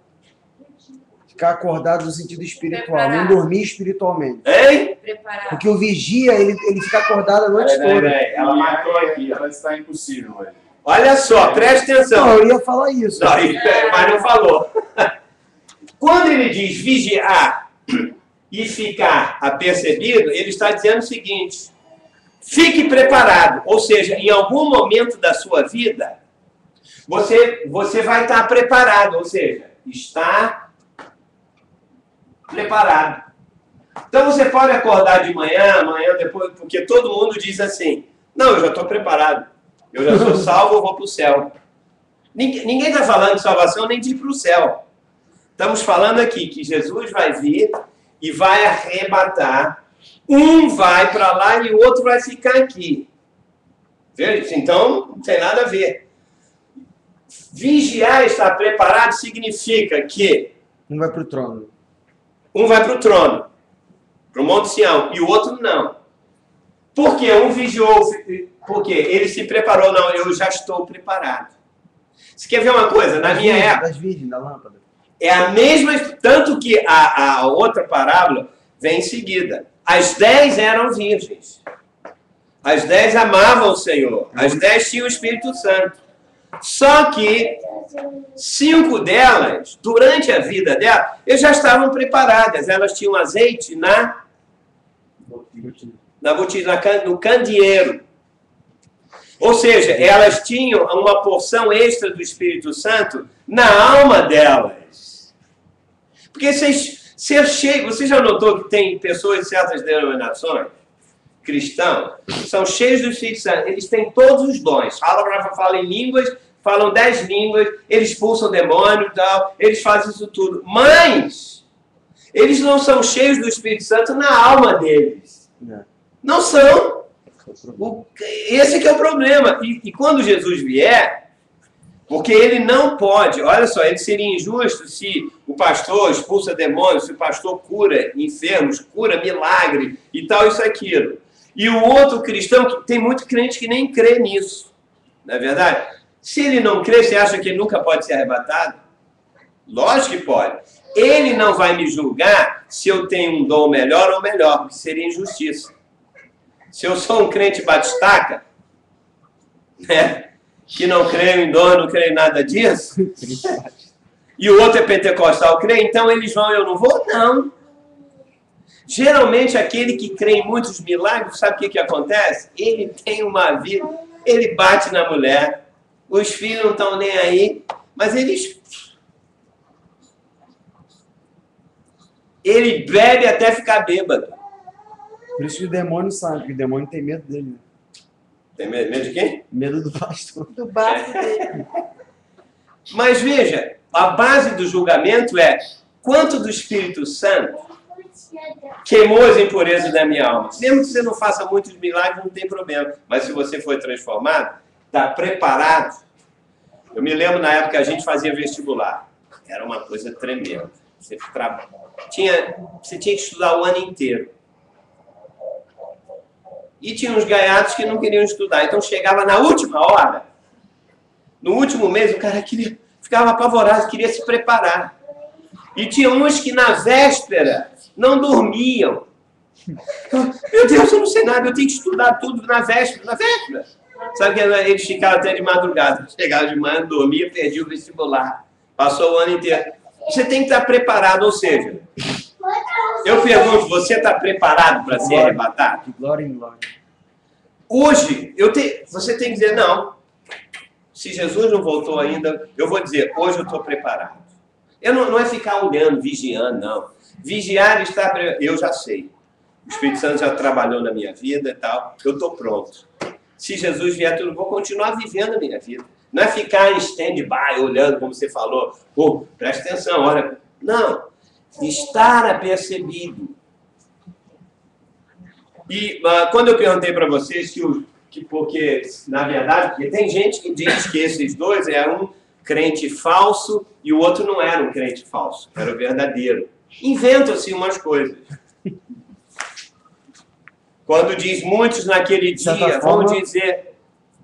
Ficar acordado no sentido espiritual, Preparado. não dormir espiritualmente. Hein? Preparado. Porque o vigia, ele fica acordado a noite toda. Ela matou aqui, ó. Ela está impossível, velho. Olha só, preste atenção. Não, eu ia falar isso. Não, mas não falou. Quando ele diz vigiar e ficar apercebido, ele está dizendo o seguinte: fique preparado. Ou seja, em algum momento da sua vida, você vai estar preparado. Ou seja, está preparado. Então você pode acordar de manhã, amanhã, depois, porque todo mundo diz assim: não, eu já estou preparado. Eu já sou salvo, eu vou para o céu. Ninguém está falando de salvação nem de ir para o céu. Estamos falando aqui que Jesus vai vir e vai arrebatar. Um vai para lá e o outro vai ficar aqui. Veja? Então, não tem nada a ver. Vigiar e estar preparado significa que Um vai para o trono. um vai para o trono, para o Monte Sião, e o outro não. Porque um vigiou, porque ele se preparou. Não, eu já estou preparado. Você quer ver uma coisa? Na minha época... Das virgens, da lâmpada. É a mesma... Tanto que a outra parábola vem em seguida. As 10 eram virgens. As 10 amavam o Senhor. As 10 tinham o Espírito Santo. Só que 5 delas, durante a vida delas, elas já estavam preparadas. Elas tinham azeite no candeeiro. Ou seja, elas tinham uma porção extra do Espírito Santo na alma delas. Porque você já notou que tem pessoas de certas denominações, cristãos, que são cheios do Espírito Santo. Eles têm todos os dons. Falam em línguas, falam 10 línguas, eles expulsam demônio e tal, eles fazem isso tudo. Mas eles não são cheios do Espírito Santo na alma deles. Não são. Esse que é o problema. E quando Jesus vier, porque ele não pode, olha só, ele seria injusto se o pastor expulsa demônios, se o pastor cura enfermos, cura milagre e tal, isso, aquilo. E o outro cristão, que tem muito crente que nem crê nisso, não é verdade? Se ele não crê, você acha que ele nunca pode ser arrebatado? Lógico que pode. Ele não vai me julgar se eu tenho um dom melhor ou melhor, porque seria injustiça. Se eu sou um crente batistaca, né, que não creio em dom, não creio em nada disso, e o outro é pentecostal, crê, então eles vão e eu não vou? Não. Geralmente aquele que crê em muitos milagres, sabe o que acontece? Ele tem uma vida, ele bate na mulher, os filhos não estão nem aí, mas ele bebe até ficar bêbado. Por isso que o demônio sabe, porque o demônio tem medo dele. Tem medo de quem? Medo do pastor. Do bafo dele. Mas veja, a base do julgamento é quanto do Espírito Santo queimou as impurezas da minha alma. Mesmo que você não faça muitos milagres, não tem problema. Mas se você foi transformado, está preparado. Eu me lembro na época que a gente fazia vestibular. Era uma coisa tremenda. Você tinha que estudar o ano inteiro. E tinha uns gaiatos que não queriam estudar. Então chegava na última hora, no último mês, o cara ficava apavorado, queria se preparar. E tinha uns que na véspera não dormiam. Meu Deus, eu não sei nada, eu tenho que estudar tudo na véspera. Na véspera. Sabe que eles ficavam até de madrugada. Chegavam de manhã, dormia, perdia o vestibular. Passou o ano inteiro. Você tem que estar preparado, ou seja, eu pergunto, você está preparado para ser arrebatado? De glória em glória. Hoje, você tem que dizer, não. Se Jesus não voltou ainda, eu vou dizer, hoje eu estou preparado. Não é ficar olhando, vigiando, não. Vigiar e estar preparado. Eu já sei. O Espírito Santo já trabalhou na minha vida e tal. Eu estou pronto. Se Jesus vier, eu vou continuar vivendo a minha vida. Não é ficar em stand-by, olhando, como você falou. Pô, presta atenção, olha. Não. Estar apercebido. E quando eu perguntei para vocês porque, na verdade, porque tem gente que diz que esses dois eram um crente falso e o outro não era um crente falso, era o verdadeiro. Inventam-se umas coisas. Quando diz muitos naquele dia, vão dizer...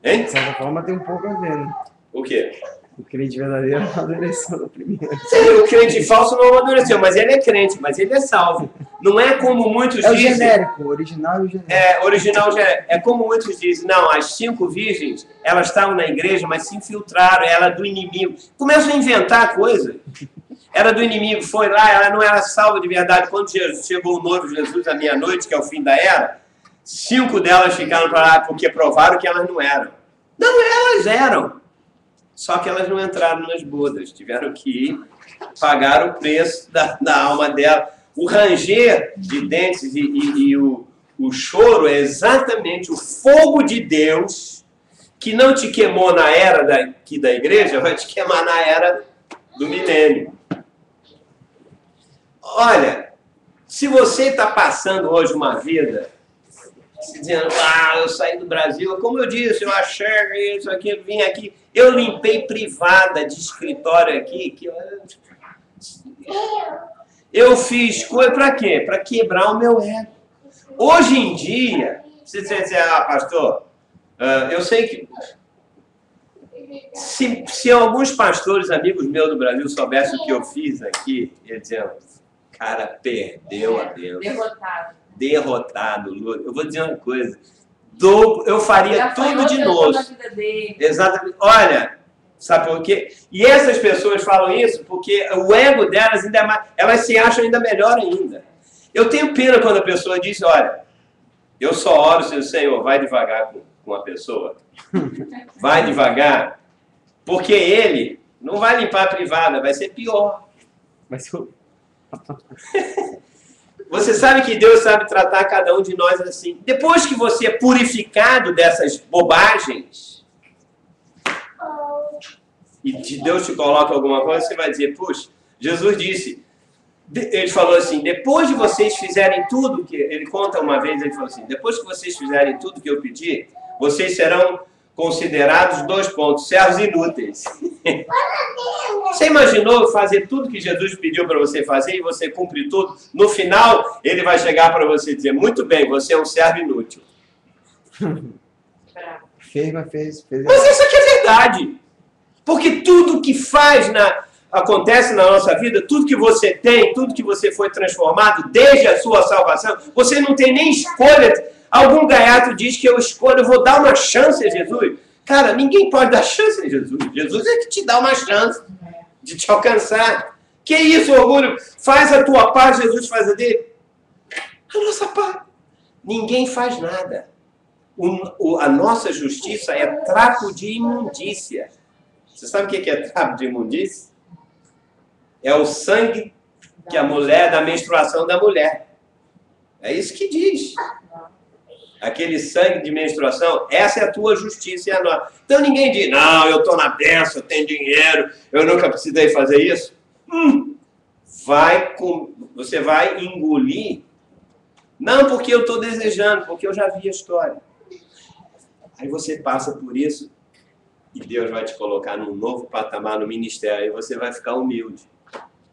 Hein? De certa forma tem um pouco a ver, né? O quê? O crente verdadeiro não amadureceu no primeiro. Sim, o crente falso não amadureceu, mas ele é crente, mas ele é salvo. Não é como muitos dizem... É o genérico, o original e o genérico. É, original genérico. É como muitos dizem, não, as 5 virgens, elas estavam na igreja, mas se infiltraram, ela é do inimigo. Começam a inventar coisa. Era do inimigo, foi lá, ela não era salva de verdade. Quando chegou o noivo Jesus à meia-noite, que é o fim da era, 5 delas ficaram para lá porque provaram que elas não eram. Não, elas eram. Só que elas não entraram nas bodas. Tiveram que ir pagar o preço da alma dela. O ranger de dentes e o choro é exatamente o fogo de Deus que não te queimou na era aqui da igreja, vai te queimar na era do milênio. Olha, se você está passando hoje uma vida dizendo, eu saí do Brasil, como eu disse, eu achei isso aqui, eu vim aqui, eu limpei privada de escritório aqui, eu fiz coisa para quê? Para quebrar o meu ego. Hoje em dia, Se você disser, pastor, eu sei que se alguns pastores, amigos meus do Brasil, soubessem o que eu fiz aqui, eles diziam, cara, perdeu a Deus. Derrotado. Eu vou dizer uma coisa, eu faria tudo de novo. Exatamente. Olha, sabe por quê? E essas pessoas falam isso porque o ego delas ainda é mais, elas se acham ainda melhor ainda. Eu tenho pena quando a pessoa diz, olha, eu só oro se o Senhor vai devagar com a pessoa. Vai devagar, porque ele não vai limpar a privada, vai ser pior. Mas Você sabe que Deus sabe tratar cada um de nós assim. Depois que você é purificado dessas bobagens, e Deus te coloca alguma coisa, você vai dizer, puxa, Jesus disse, ele falou assim, depois de vocês fizerem tudo que... Ele conta uma vez, ele falou assim, depois que vocês fizerem tudo que eu pedi, vocês serão considerados 2 pontos, servos inúteis. Você imaginou fazer tudo que Jesus pediu para você fazer e você cumprir tudo? No final, ele vai chegar para você e dizer, muito bem, você é um servo inútil. Fez, mas fez. Mas isso aqui é verdade. Porque tudo que acontece na nossa vida, tudo que você tem, tudo que você foi transformado desde a sua salvação, você não tem nem escolha. Algum gaiato diz que eu vou dar uma chance a Jesus. Cara, ninguém pode dar chance a Jesus. Jesus é que te dá uma chance de te alcançar. Que isso, orgulho? Faz a tua parte, Jesus faz a dele. A nossa parte. Ninguém faz nada. A nossa justiça é trapo de imundícia. Você sabe o que é trapo de imundícia? É o sangue que a mulher, da menstruação da mulher. É isso que diz. Aquele sangue de menstruação, essa é a tua justiça e a nossa. Então ninguém diz, não, eu estou na benção, eu tenho dinheiro, eu nunca precisei fazer isso. Você vai engolir. Não porque eu estou desejando, porque eu já vi a história. Aí você passa por isso e Deus vai te colocar num novo patamar no ministério e você vai ficar humilde.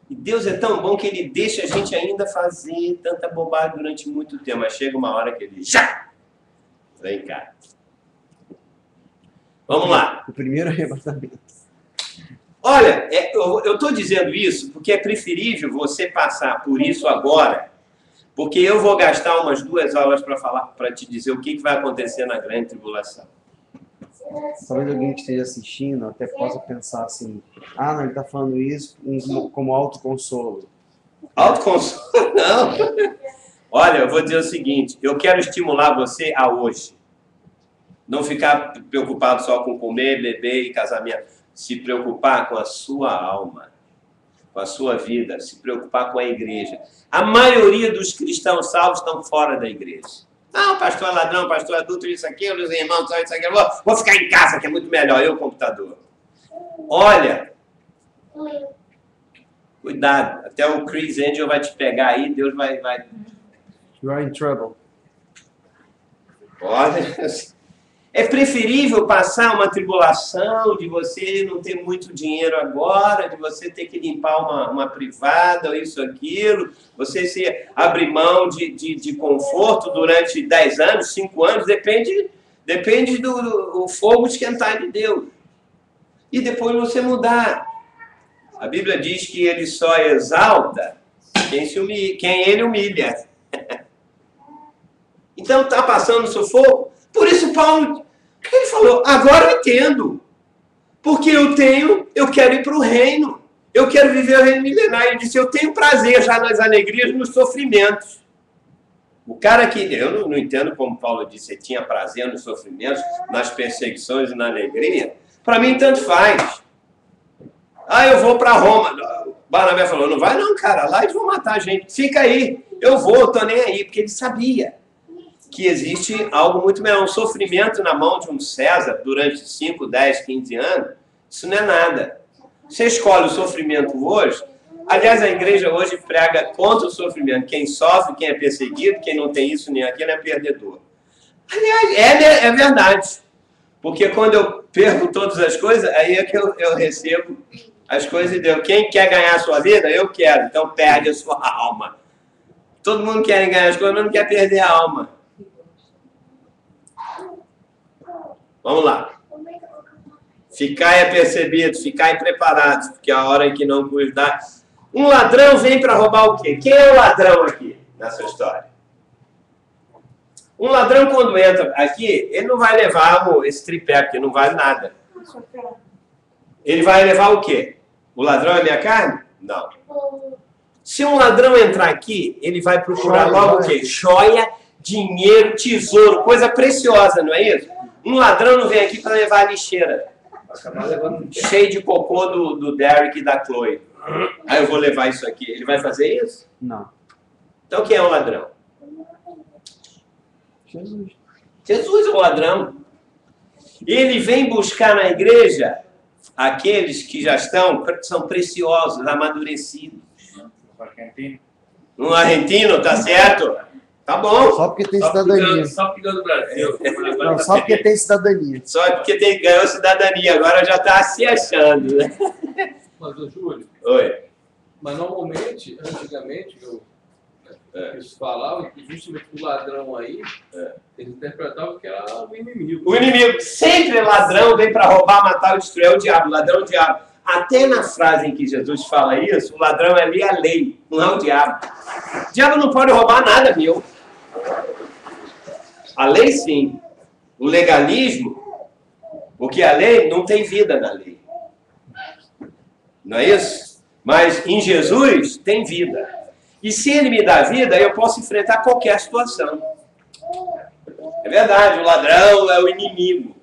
E Deus é tão bom que Ele deixa a gente ainda fazer tanta bobagem durante muito tempo. Mas chega uma hora que Ele já vem cá. Vamos lá. O primeiro arrebatamento. Olha, eu estou dizendo isso porque é preferível você passar por isso agora, porque eu vou gastar umas 2 aulas para te dizer o que vai acontecer na grande tribulação. Talvez alguém que esteja assistindo até possa pensar assim, não, ele está falando isso como autoconsolo. Autoconsolo? Não. Olha, eu vou dizer o seguinte, eu quero estimular você a hoje. Não ficar preocupado só com comer, beber e casamento. Se preocupar com a sua alma, com a sua vida, se preocupar com a igreja. A maioria dos cristãos salvos estão fora da igreja. Não, pastor é ladrão, pastor é adulto, isso aqui, os irmãos, isso aqui. Vou ficar em casa, que é muito melhor, eu computador. Olha, cuidado, até o Chris Angel vai te pegar aí, Deus vai... You are in trouble. Olha, é preferível passar uma tribulação de você não ter muito dinheiro agora, de você ter que limpar uma privada, ou isso, aquilo, você se abrir mão de conforto durante 10 anos, 5 anos, depende do fogo esquentar de Deus. E depois você mudar. A Bíblia diz que Ele só exalta quem Ele humilha. Então está passando sufoco. Por isso Paulo, ele falou, agora eu entendo. Porque eu quero ir para o reino. Eu quero viver o reino milenário. Ele disse, eu tenho prazer já nas alegrias, nos sofrimentos. O cara que, eu não entendo como Paulo disse, ele tinha prazer nos sofrimentos, nas perseguições e na alegria. Para mim, tanto faz. Eu vou para Roma. Barnabé falou, não vai não, cara, lá eles vão matar a gente. Fica aí, eu vou, tô nem aí, porque ele sabia que existe algo muito melhor. Um sofrimento na mão de um César durante 5, 10, 15 anos, isso não é nada. Você escolhe o sofrimento hoje. Aliás, a igreja hoje prega contra o sofrimento. Quem sofre, quem é perseguido, quem não tem isso nem aquilo é perdedor. Aliás, é verdade. Porque quando eu perco todas as coisas, aí é que eu recebo as coisas de Deus. Quem quer ganhar a sua vida, eu quero. Então perde a sua alma. Todo mundo quer ganhar as coisas, mas não quer perder a alma. Vamos lá. Ficai apercebidos, ficai preparados, porque a hora em que não cuidar. Um ladrão vem para roubar o quê? Quem é o ladrão aqui nessa história? Um ladrão, quando entra aqui, ele não vai levar esse tripé, porque não vale nada. Ele vai levar o quê? O ladrão é minha carne? Não. Se um ladrão entrar aqui, ele vai procurar logo o quê? Joia, dinheiro, tesouro, coisa preciosa, não é isso? Um ladrão não vem aqui para levar a lixeira. Cheio de cocô do Derek e da Chloe. Aí eu vou levar isso aqui. Ele vai fazer isso? Não. Então quem é o ladrão? Jesus. Jesus é o ladrão. Ele vem buscar na igreja aqueles que já são preciosos, amadurecidos. Um argentino, tá certo? Tá bom. Só porque tem cidadania. Só porque ganhou do Brasil. Não, só porque tem cidadania. Só porque ganhou cidadania, agora já tá se achando, né? Mas, ô, Júlio, Oi. mas normalmente, antigamente, eles falavam que justamente o ladrão aí, eles interpretavam que era o inimigo. O inimigo, sempre ladrão, vem para roubar, matar, destruir, é o diabo, ladrão é o diabo. Até na frase em que Jesus fala isso, o ladrão ali é a lei, não é o diabo. O diabo não pode roubar nada, meu. A lei sim. O legalismo, porque a lei não tem vida na lei. Não é isso? Mas em Jesus tem vida. E se ele me dá vida, eu posso enfrentar qualquer situação. É verdade, o ladrão é o inimigo.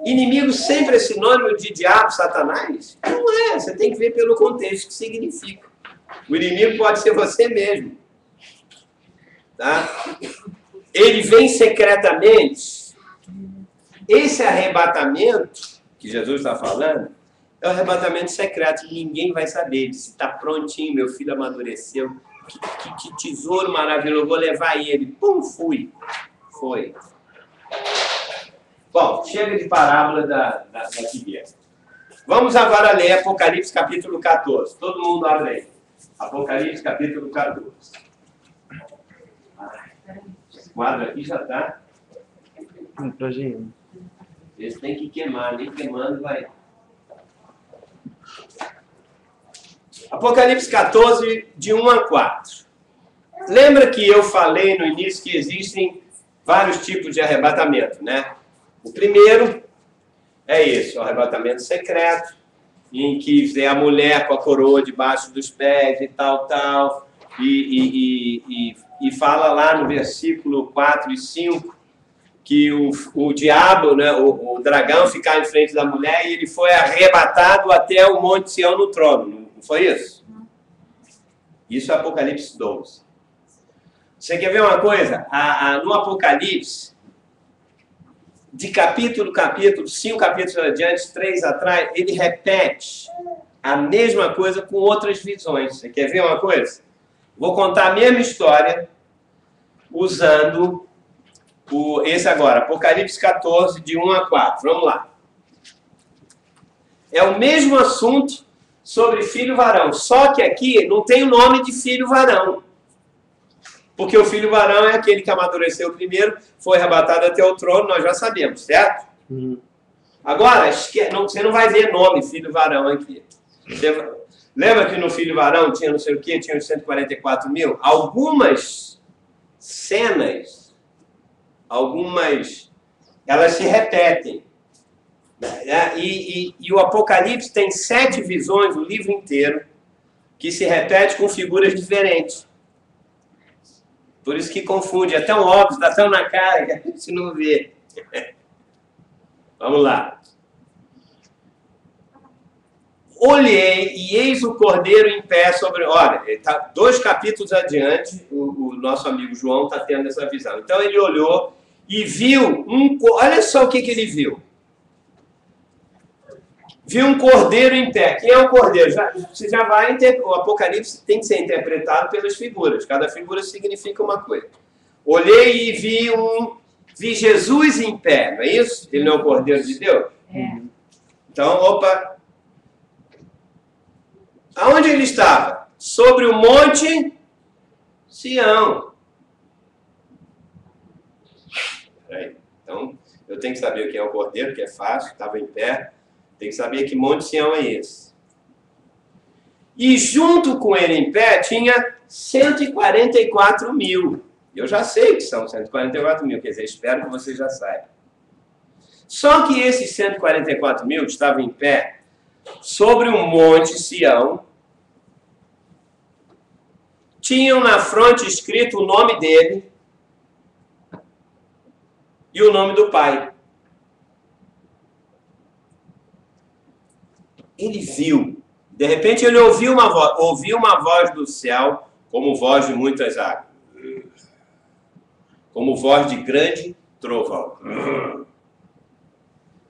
Inimigo sempre é sinônimo de diabo, Satanás? Não é, você tem que ver pelo contexto que significa. O inimigo pode ser você mesmo. Tá? Ele vem secretamente. Esse arrebatamento que Jesus está falando é o arrebatamento secreto. Ninguém vai saber. Ele disse, está prontinho, meu filho amadureceu. Que tesouro maravilhoso, eu vou levar ele. Pum, fui. Foi. Bom, chega de parábola da figueira. Vamos agora ler Apocalipse capítulo 14. Todo mundo abre aí. Apocalipse capítulo 14. Esse quadro aqui já está. Pra gente. Esse tem que queimar, nem queimando vai. Apocalipse 14, de 1 a 4. Lembra que eu falei no início que existem vários tipos de arrebatamento, né? O primeiro é esse, o arrebatamento secreto, em que vem a mulher com a coroa debaixo dos pés e tal, e fala lá no versículo 4 e 5 que o diabo, né, o dragão, ficar em frente da mulher e ele foi arrebatado até o Monte Sião no trono. Não foi isso? Isso é Apocalipse 12. Você quer ver uma coisa? No Apocalipse, de capítulo, 5 capítulos adiante, 3 atrás, ele repete a mesma coisa com outras visões. Você quer ver uma coisa? Vou contar a mesma história usando esse agora, Apocalipse 14, de 1 a 4. Vamos lá. É o mesmo assunto sobre filho varão, só que aqui não tem o nome de filho varão. Porque o filho varão é aquele que amadureceu primeiro, foi arrebatado até o trono, nós já sabemos, certo? Uhum. Agora, você não vai ver nome filho varão aqui. Lembra que no filho varão tinha não sei o quê, tinha os 144 mil? Algumas cenas, elas se repetem. E o Apocalipse tem 7 visões, o livro inteiro, que se repete com figuras diferentes. Por isso que confunde, é tão óbvio, está tão na cara que a gente não vê. Vamos lá. Olhei e eis o cordeiro em pé sobre... Olha, 2 capítulos adiante, o nosso amigo João está tendo essa visão. Então ele olhou e viu Olha só o que ele viu. Viu um cordeiro em pé. Quem é o cordeiro? Você já vai... O Apocalipse tem que ser interpretado pelas figuras. Cada figura significa uma coisa. Olhei e vi Jesus em pé, não é isso? Ele não é o cordeiro de Deus? É. Então, opa. Aonde ele estava? Sobre o monte Sião. Peraí. Então, Eu tenho que saber quem é o cordeiro, que é fácil, estava em pé. Tem que saber que Monte Sião é esse. E junto com ele em pé tinha 144 mil. Eu já sei que são 144 mil, quer dizer, espero que você já saiba. Só que esses 144 mil estavam em pé sobre o Monte Sião, tinham na fronte escrito o nome dele e o nome do pai. Ele viu, de repente ele ouviu uma voz do céu, como voz de muitas águas, como voz de grande trovão.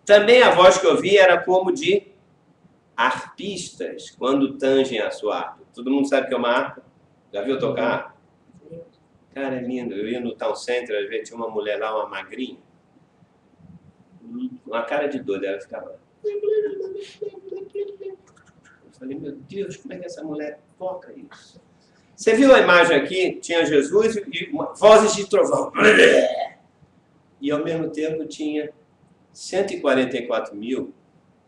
Também a voz que eu ouvi era como de arpistas, quando tangem a sua harpa. Todo mundo sabe o que é uma harpa? Já viu tocar harpa? Cara, é lindo. Eu ia no Town Center, às vezes tinha uma mulher lá, uma magrinha, uma cara de doida, ela ficava... Eu falei, meu Deus, como é que essa mulher toca isso? Você viu a imagem aqui? Tinha Jesus e vozes de trovão. E ao mesmo tempo tinha 144 mil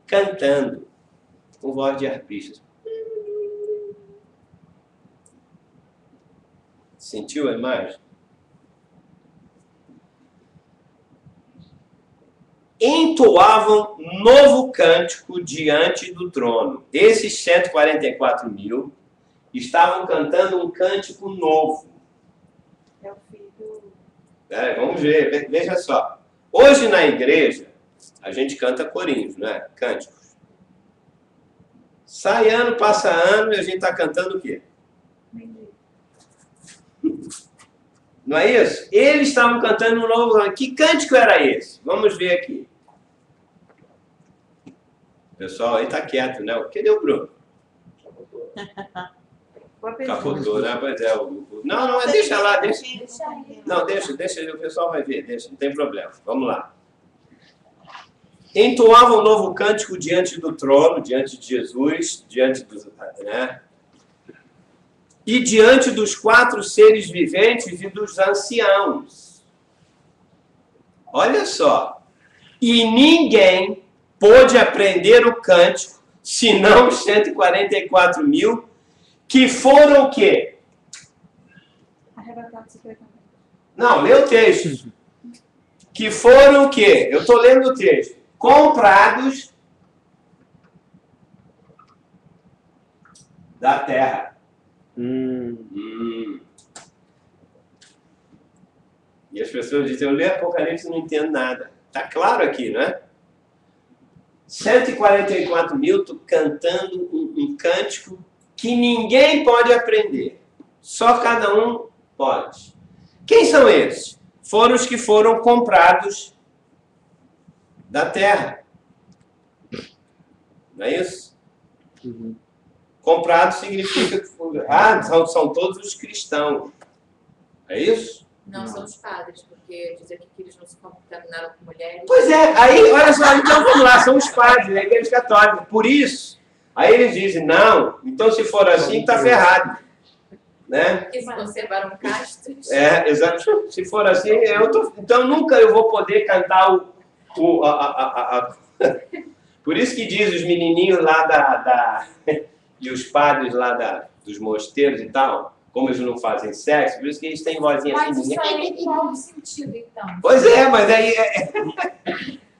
cantando com voz de arpistas. Sentiu a imagem? Entoavam novo cântico diante do trono. Esses 144 mil estavam cantando um cântico novo. É o filho. Vamos ver, veja só. Hoje na igreja, a gente canta corinhos, não é? Cânticos. Sai ano, passa ano e a gente está cantando o quê? Não é isso? Eles estavam cantando um novo ano. Que cântico era esse? Vamos ver aqui. O pessoal aí está quieto, né? Cadê o Bruno? Capotou, né? Pois é. Não, deixa lá, deixa. Não, deixa, o pessoal vai ver, deixa, não tem problema. Vamos lá. Entoavam um novo cântico diante do trono, diante de Jesus, diante dos, né? E diante dos 4 seres viventes e dos anciãos. Olha só. E ninguém pôde aprender o cântico, senão os 144 mil, que foram o quê? Arrebatados secretamente. Não, lê o texto. Que foram o quê? Eu estou lendo o texto. Comprados da terra. E as pessoas dizem, eu leio Apocalipse e não entendo nada. Está claro aqui, não é? 144 mil cantando um cântico que ninguém pode aprender. Só cada um pode. Quem são esses? Foram os que foram comprados da terra. Não é isso? Comprado significa que são todos os cristãos. É isso? Não, são os padres, porque dizer que eles não se contaminaram com mulheres. Pois é, aí, olha só, então vamos lá, são os padres, a igreja católica. Por isso, aí eles dizem, não, então se for assim, está ferrado. Né? Porque se conservaram castos. Exato. Se for assim, então nunca eu vou poder cantar Por isso que diz os menininhos lá e os padres lá dos mosteiros e tal, como eles não fazem sexo, por isso que eles têm vozinha Mas assim. isso aí é qual sentido, então? Pois é, mas aí...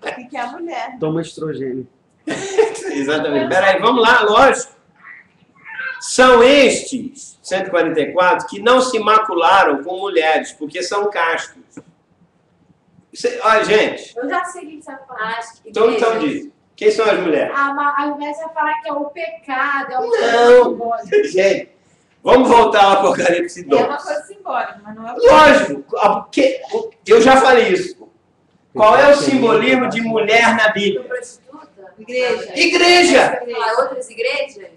O que é a mulher? Toma estrogênio. Exatamente. Peraí, vamos lá, lógico. São estes 144 que não se macularam com mulheres, porque são castos. Olha, gente. Eu já sei o que você vai falar. Então diz. Quem são as mulheres? Ao invés de falar que é o pecado, é o... Não, gente. Vamos voltar ao Apocalipse 2. É uma coisa simbólica, mas não é... Lógico. Eu já falei isso. Qual é o simbolismo de mulher na Bíblia? Prostituta? Igreja. Igreja. Outras igrejas?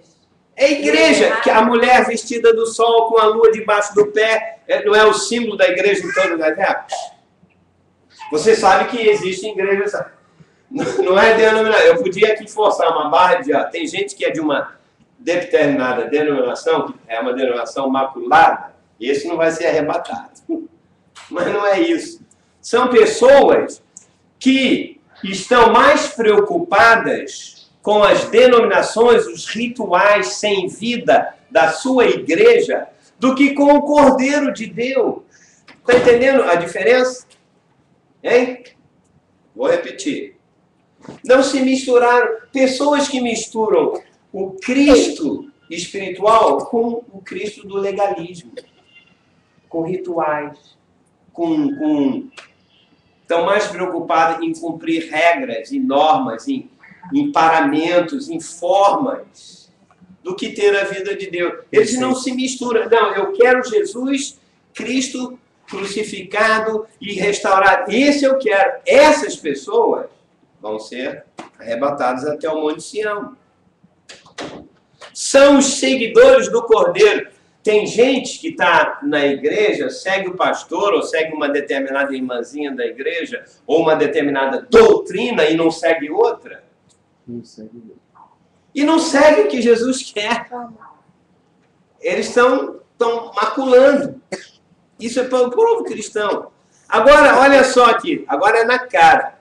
É igreja, que a mulher vestida do sol com a lua debaixo do pé, não é o símbolo da igreja em todas as épocas? Você sabe que existe igreja, não é denominação. Eu podia aqui forçar uma barra de... Tem gente que é de uma determinada denominação, que é uma denominação maculada, e esse não vai ser arrebatado. Mas não é isso. São pessoas que estão mais preocupadas com as denominações, os rituais sem vida da sua igreja, do que com o Cordeiro de Deus. Está entendendo a diferença? Hein? Vou repetir. Não se misturaram. Pessoas que misturam o Cristo espiritual com o Cristo do legalismo, com rituais, estão mais preocupadas em cumprir regras e normas, em paramentos, em formas, do que ter a vida de Deus. Eles não se misturam. Não, eu quero Jesus, Cristo crucificado e restaurado. Esse eu quero. Essas pessoas vão ser arrebatadas até o Monte Sião. São os seguidores do Cordeiro. Tem gente que está na igreja, segue o pastor, ou segue uma determinada irmãzinha da igreja, ou uma determinada doutrina e não segue outra. Não segue. E não segue o que Jesus quer. Eles estão maculando. Isso é para o povo cristão. Agora, olha só aqui. Agora é na cara.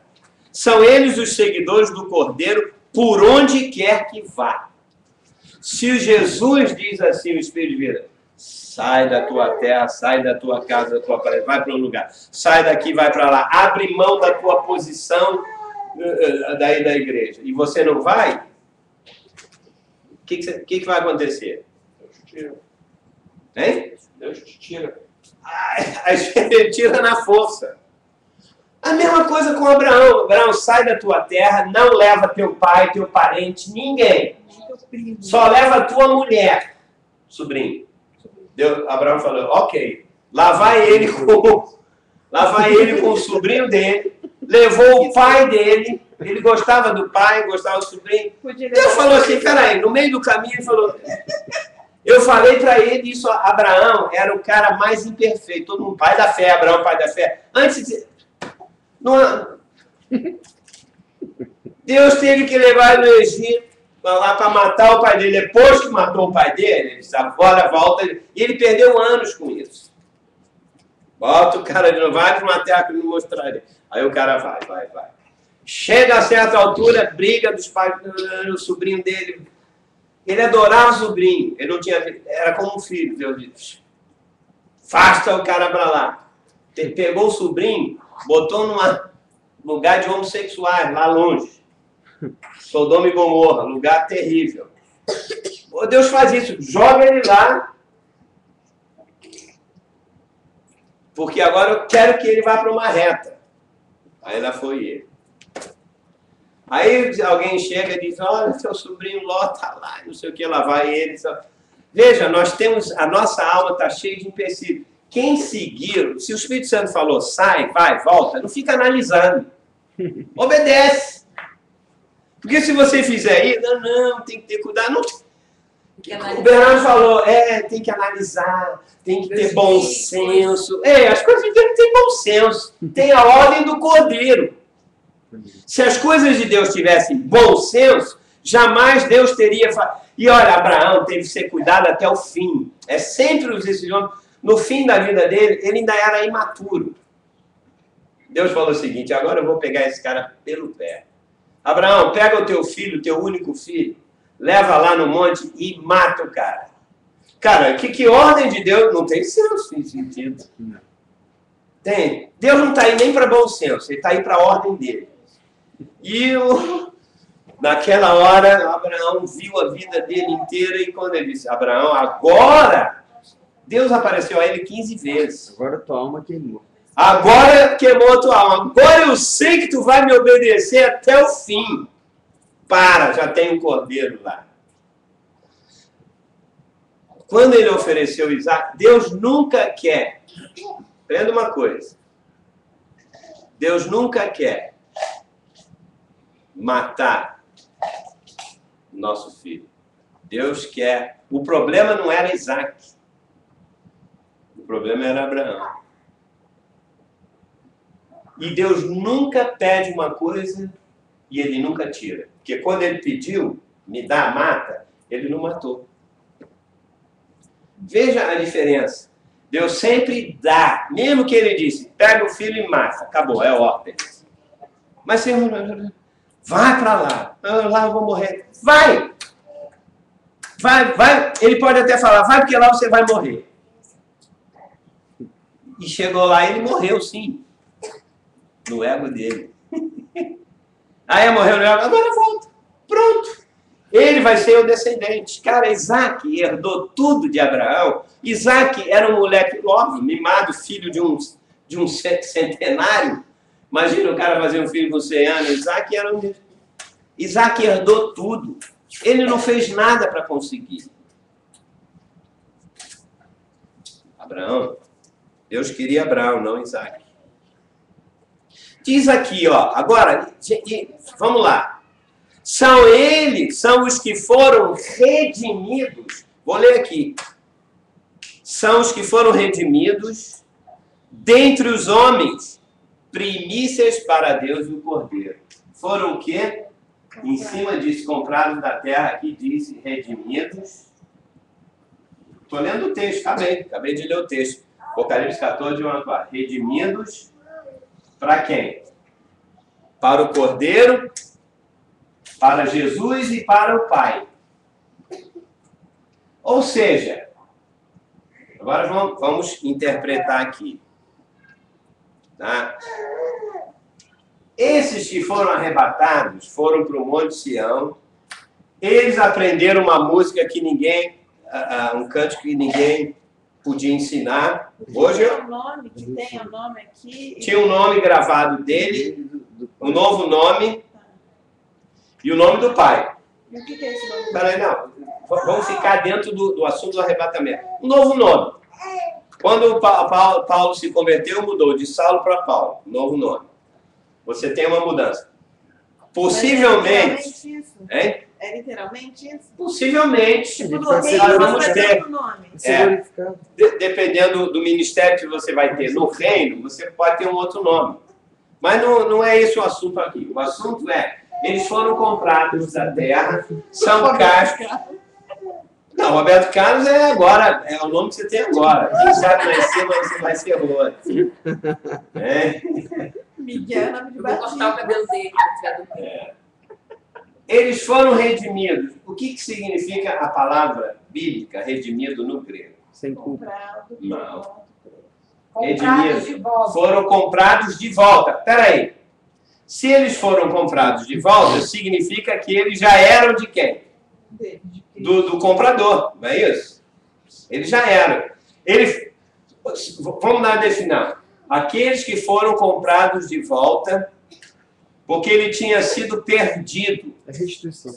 São eles os seguidores do Cordeiro por onde quer que vá. Se Jesus diz assim, o Espírito de vida, sai da tua terra, sai da tua casa, da tua parede, vai para um lugar. Sai daqui, vai para lá. Abre mão da tua posição daí da igreja. E você não vai? O que vai acontecer? Deus te tira. Hein? Deus te tira. A gente tira na força. A mesma coisa com Abraão. Abraão, sai da tua terra, não leva teu pai, teu parente, ninguém. Só leva a tua mulher, sobrinho. Abraão falou, ok. Lá vai ele com o sobrinho dele. Levou o pai dele. Ele gostava do pai, gostava do sobrinho. Deus falou assim, peraí, no meio do caminho ele falou... Eu falei para ele isso, Abraão era o cara mais imperfeito. Todo mundo, pai da fé, Abraão, pai da fé. Antes de... Deus teve que levar ele no Egito lá para matar o pai dele. Depois que matou o pai dele, ele disse, agora volta. E ele perdeu anos com isso. Bota o cara de novo, vai para uma terra que eu não mostrarei. Aí o cara vai. Chega a certa altura, briga dos pais, do sobrinho dele. Ele adorava o sobrinho, ele não tinha, era como um filho, Deus disse. Afasta o cara para lá. Ele pegou o sobrinho, botou num lugar de homossexuais, lá longe. Sodoma e Gomorra, lugar terrível. Deus faz isso, joga ele lá. Porque agora eu quero que ele vá para uma reta. Aí lá foi ele. Aí alguém chega e diz, olha, seu sobrinho Ló está lá, não sei o que, lá vai ele. Veja, nós temos, a nossa alma está cheia de empecilhos. Quem seguir, se o Espírito Santo falou, sai, vai, volta, não fica analisando. Obedece. Porque se você fizer isso, não, tem que ter cuidado. Não. O Bernardo falou, tem que analisar, tem que ter bom senso. As coisas de Deus têm bom senso. Tem a ordem do Cordeiro. Se as coisas de Deus tivessem bom senso, jamais Deus teria... E olha, Abraão teve que ser cuidado até o fim. É sempre esse homem. No fim da vida dele, ele ainda era imaturo. Deus falou o seguinte, agora eu vou pegar esse cara pelo pé. Abraão, pega o teu filho, teu único filho, leva lá no monte e mata o cara. Cara, que ordem de Deus não tem senso em sentido. Tem. Deus não está aí nem para bom senso, ele está aí para a ordem dele. E naquela hora, Abraão viu a vida dele inteira e quando ele disse, Abraão, agora, Deus apareceu a ele 15 vezes. Agora tua alma queimou. Agora queimou a tua alma. Agora eu sei que tu vai me obedecer até o fim. Já tem um cordeiro lá. Quando ele ofereceu Isaac, Deus nunca quer. Aprenda uma coisa. Deus nunca quer matar nosso filho. Deus quer... O problema não era Isaac. O problema era Abraão. E Deus nunca pede uma coisa e ele nunca tira. Porque quando ele pediu, me dá, mata, ele não matou. Veja a diferença. Deus sempre dá. Mesmo que ele disse, pega o filho e mata. Acabou, é ordem. Mas Senhor, vai para lá. Lá eu vou morrer. Vai! Vai. Ele pode até falar, vai porque lá você vai morrer. E chegou lá e ele morreu, sim. No ego dele. Aí morreu no ego, agora volta. Pronto. Ele vai ser o descendente. Cara, Isaac herdou tudo de Abraão. Isaac era um moleque, óbvio, mimado, filho de um centenário. Imagina o cara fazer um filho com 100 anos. Isaac herdou tudo. Ele não fez nada para conseguir. Abraão, Deus queria Abraão, não Isaac. Diz aqui, ó, agora, vamos lá. São os que foram redimidos. Vou ler aqui. São os que foram redimidos dentre os homens, primícias para Deus e o Cordeiro. Foram o quê? Em cima disso, comprados da terra, aqui diz redimidos. Estou lendo o texto, acabei de ler o texto. Apocalipse 14, 1 a 4. Redimidos para quem? Para o Cordeiro, para Jesus e para o Pai. Ou seja, agora vamos interpretar aqui. Tá? Esses que foram arrebatados foram para o Monte Sião. Eles aprenderam uma música que um canto que ninguém podia ensinar. Hoje Tem um nome que tem o nome aqui. Tinha um nome gravado dele, um novo nome e o nome do pai. E o que é esse nome? Peraí, não. Vamos ficar dentro do assunto do arrebatamento. Um novo nome. Quando Paulo se converteu, mudou de Saulo para Paulo. Novo nome. Você tem uma mudança. Possivelmente. É literalmente isso? Possivelmente. Tipo, no Pode ser reino vamos vai ter. ter outro nome. Dependendo do ministério que você vai ter no reino, você pode ter um outro nome. Mas não é esse o assunto aqui. O assunto é, eles foram comprados da terra, são cascos. Não, Roberto Carlos é agora, é o nome que você tem agora. Quem sabe nascer, mas você vai ser outro. Miguel é nome de Eu vou cortar o batismo. cabelo dele quando tiver dormindo. Eles foram redimidos. O que significa a palavra bíblica, redimido no grego? Sem culpa. Comprado. Não. Comprados de volta. Foram comprados de volta. Peraí. Se eles foram comprados de volta, significa que eles já eram de quem? Do comprador, não é isso? Eles já eram. Vamos dar uma definição. Aqueles que foram comprados de volta, porque ele tinha sido perdido. É restituição.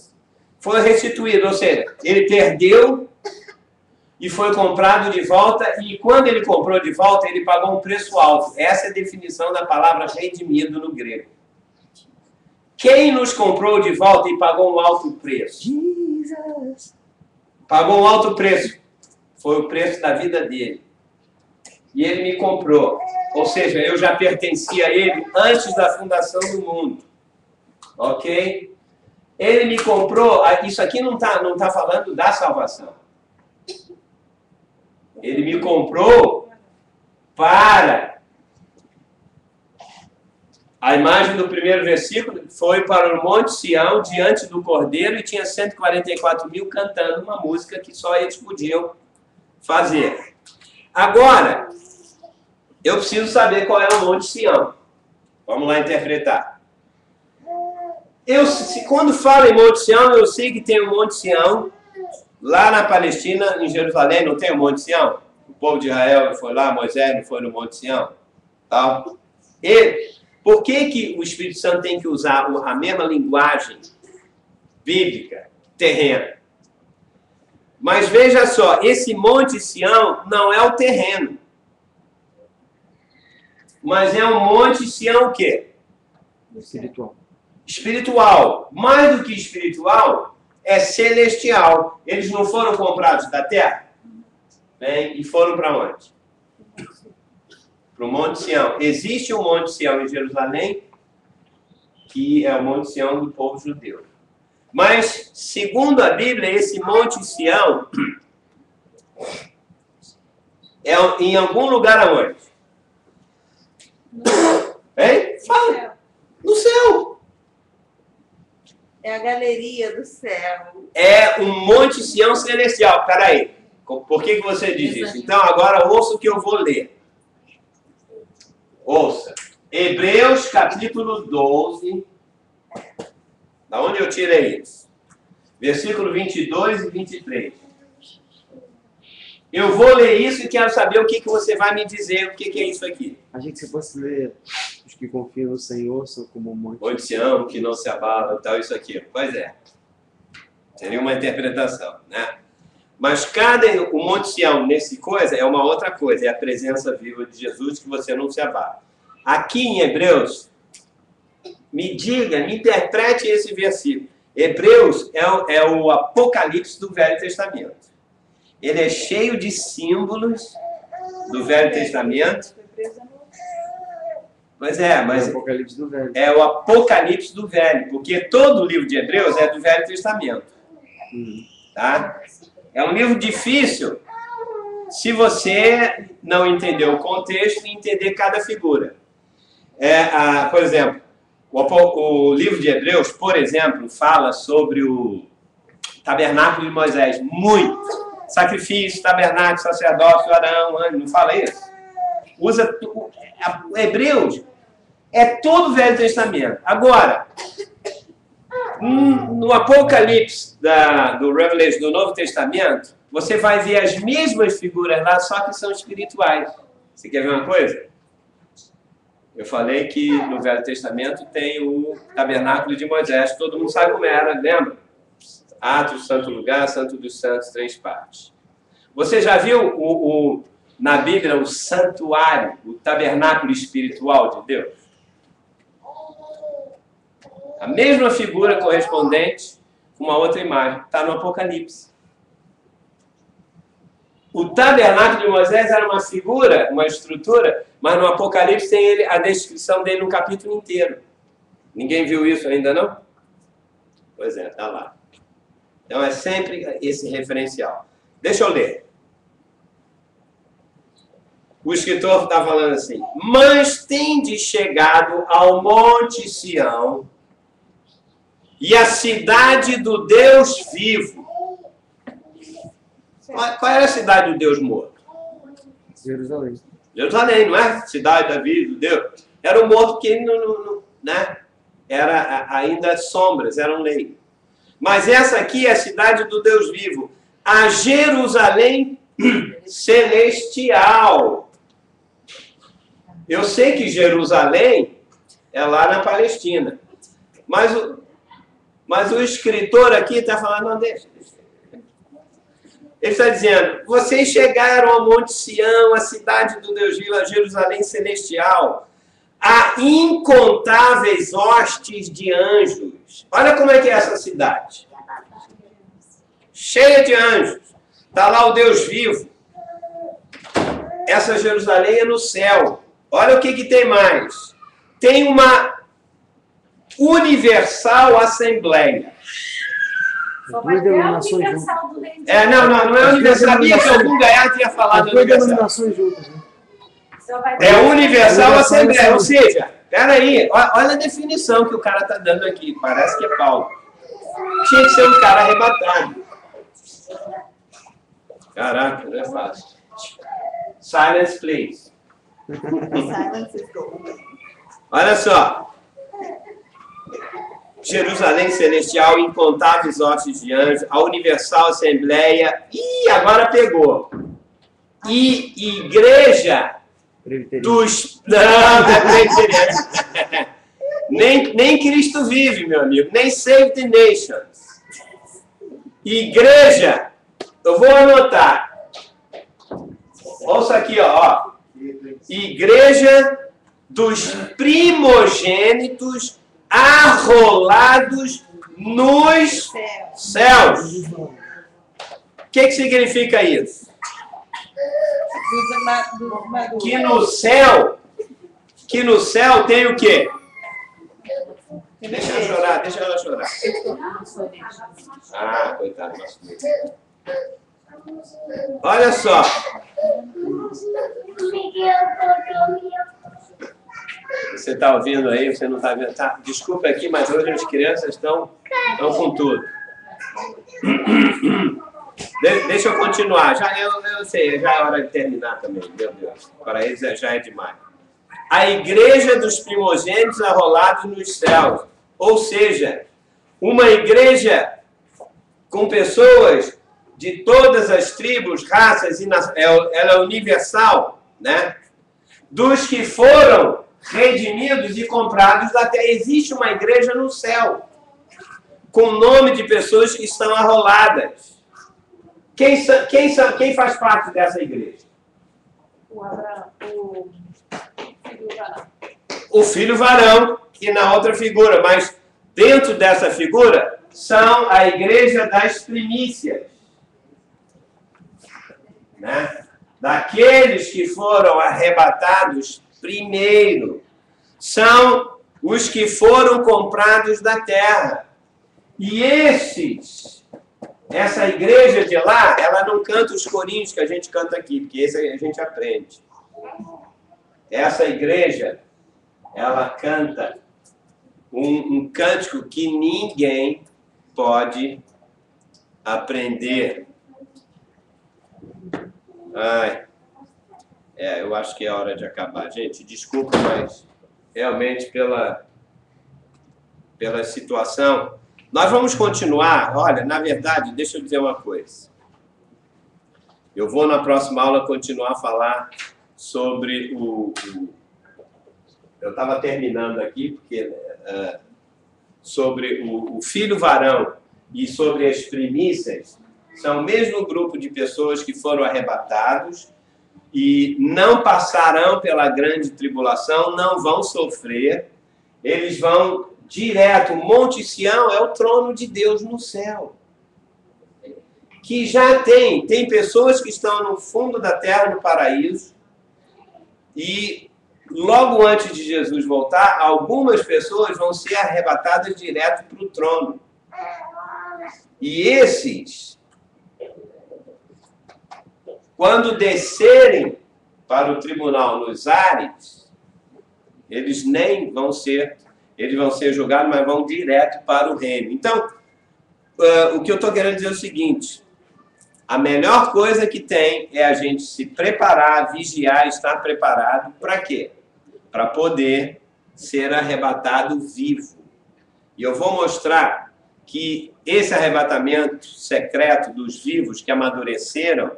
Foi restituído, ou seja, ele perdeu e foi comprado de volta, e quando ele comprou de volta, ele pagou um preço alto. Essa é a definição da palavra redimido no grego. Quem nos comprou de volta e pagou um alto preço? Jesus. Pagou um alto preço. Foi o preço da vida dele. E ele me comprou. Ou seja, eu já pertencia a ele antes da fundação do mundo. Ok? Ele me comprou. Isso aqui não tá falando da salvação. Ele me comprou para... A imagem do primeiro versículo foi para o Monte Sião, diante do Cordeiro, e tinha 144 mil cantando uma música que só eles podiam fazer. Agora, eu preciso saber qual é o Monte Sião. Vamos lá interpretar. Quando falo em Monte Sião, eu sei que tem o Monte Sião, lá na Palestina, em Jerusalém, não tem o Monte Sião? O povo de Israel foi lá, Moisés não foi no Monte Sião? Tá? Por que o Espírito Santo tem que usar a mesma linguagem bíblica, terrena? Mas veja só, esse Monte Sião não é o terreno. Mas é um Monte Sião o quê? Espiritual. Espiritual. Mais do que espiritual, é celestial. Eles não foram comprados da terra? Bem, e foram para onde? Para o Monte Sião. Existe um Monte Sião em Jerusalém, que é o Monte Sião do povo judeu. Mas, segundo a Bíblia, esse Monte Sião é em algum lugar aonde? Hein? Fala. No céu. É a galeria do céu. É um Monte Sião celestial. Peraí, por que você diz isso? Então, agora ouça o que eu vou ler. Ouça. Hebreus capítulo 12. Da onde eu tirei isso? Versículo 22 e 23. Eu vou ler isso e quero saber o que você vai me dizer, o que é isso aqui. Achei que você fosse ler os que confiam no Senhor são como um monte. Monte Sião, que não se abala e tal, isso aqui. Pois é. Seria uma interpretação, né? Mas o Monte Sião, nesse coisa, é uma outra coisa. É a presença viva de Jesus que você não se abala. Aqui em Hebreus, me interprete esse versículo. Hebreus é o Apocalipse do Velho Testamento. Ele é cheio de símbolos do Velho Testamento. Pois é, mas É o Apocalipse do Velho. é o Apocalipse do Velho, porque todo o livro de Hebreus é do Velho Testamento. Tá? É um livro difícil se você não entender o contexto e entender cada figura. Por exemplo, o livro de Hebreus, por exemplo, fala sobre o tabernáculo de Moisés. Muito. Sacrifício, tabernáculo, sacerdócio, Arão, não fala isso? Hebreus é todo o Velho Testamento. Agora, no Apocalipse do Revelation, do Novo Testamento, você vai ver as mesmas figuras lá, só que são espirituais. Você quer ver uma coisa? Eu falei que no Velho Testamento tem o tabernáculo de Moisés, todo mundo sabe como era, lembra? Atos, Santo Lugar, Santo dos Santos, 3 partes. Você já viu na Bíblia o santuário, o tabernáculo espiritual de Deus? A mesma figura correspondente com uma outra imagem. Está no Apocalipse. O tabernáculo de Moisés era uma figura, uma estrutura, mas no Apocalipse tem a descrição dele no capítulo inteiro. Ninguém viu isso ainda, não? Pois é, está lá. Então é sempre esse referencial. Deixa eu ler. O escritor está falando assim: mas tendes chegado ao Monte Sião e a cidade do Deus vivo. Qual era a cidade do Deus morto? Jerusalém. Jerusalém, não é? Cidade da vida, do Deus. Era um morto que né? Era ainda sombras, era um leito. Mas essa aqui é a cidade do Deus vivo, a Jerusalém celestial. Eu sei que Jerusalém é lá na Palestina, mas o escritor aqui está falando, não, deixa. Ele está dizendo, vocês chegaram ao Monte Sião, a cidade do Deus vivo, a Jerusalém celestial, a incontáveis hostes de anjos. Olha como é que é essa cidade. Cheia de anjos. Está lá o Deus vivo. Essa Jerusalém é no céu. Olha o que tem mais. Tem uma universal assembleia. Só vai ter a universal do reino de Deus. Não é universal. Sabia que algum Gaiá tinha falado universal. Denominações juntas, né? É universal assembleia. Ou seja, peraí, olha a definição que o cara está dando aqui. Parece que é Paulo. Tinha que ser um cara arrebatado. Caraca, não é fácil. Silence, please. Silence is golden. Olha só. Jerusalém celestial, incontáveis hostes de anjos, a universal assembleia. Ih, agora pegou. E igreja dos... Não é presbiteriano. Nem Cristo vive, meu amigo. Nem Save the Nations. Igreja. Eu vou anotar. Ouça aqui, ó. Igreja dos primogênitos arrolados nos céus. O que significa isso? Que no céu tem o quê? Deixa ela chorar. Ah, coitado. Olha só. Você está ouvindo aí, você não está vendo? Tá, desculpa aqui, mas hoje as crianças estão com tudo. Deixa eu continuar. Eu sei, já é hora de terminar também, meu Deus. Para eles já é demais. A igreja dos primogênitos arrolados nos céus. Ou seja, uma igreja com pessoas de todas as tribos, raças, ela é universal, né? Dos que foram redimidos e comprados da terra. Existe uma igreja no céu, com o nome de pessoas que estão arroladas. Quem faz parte dessa igreja? O Abraão, o filho varão. O filho varão, e na outra figura, mas dentro dessa figura são a igreja das primícias, né? Daqueles que foram arrebatados primeiro, são os que foram comprados da terra. E essa igreja de lá, ela não canta os corinhos que a gente canta aqui, porque esse a gente aprende. Essa igreja, ela canta um cântico que ninguém pode aprender. Eu acho que é hora de acabar. Gente, desculpa, mas realmente pela situação. Nós vamos continuar. Olha, na verdade, deixa eu dizer uma coisa. Eu vou na próxima aula continuar a falar sobre eu estava terminando aqui, porque sobre o filho varão e sobre as primícias, são o mesmo grupo de pessoas que foram arrebatados e não passarão pela grande tribulação, não vão sofrer, eles vão direto. O Monte Sião é o trono de Deus no céu. Que já tem pessoas que estão no fundo da terra, no paraíso, e logo antes de Jesus voltar, algumas pessoas vão ser arrebatadas direto para o trono. E esses, quando descerem para o tribunal nos ares, eles vão ser julgados, mas vão direto para o reino. Então, o que eu estou querendo dizer é o seguinte: a melhor coisa que tem é a gente se preparar, vigiar, estar preparado. Para quê? Para poder ser arrebatado vivo. E eu vou mostrar que esse arrebatamento secreto dos vivos que amadureceram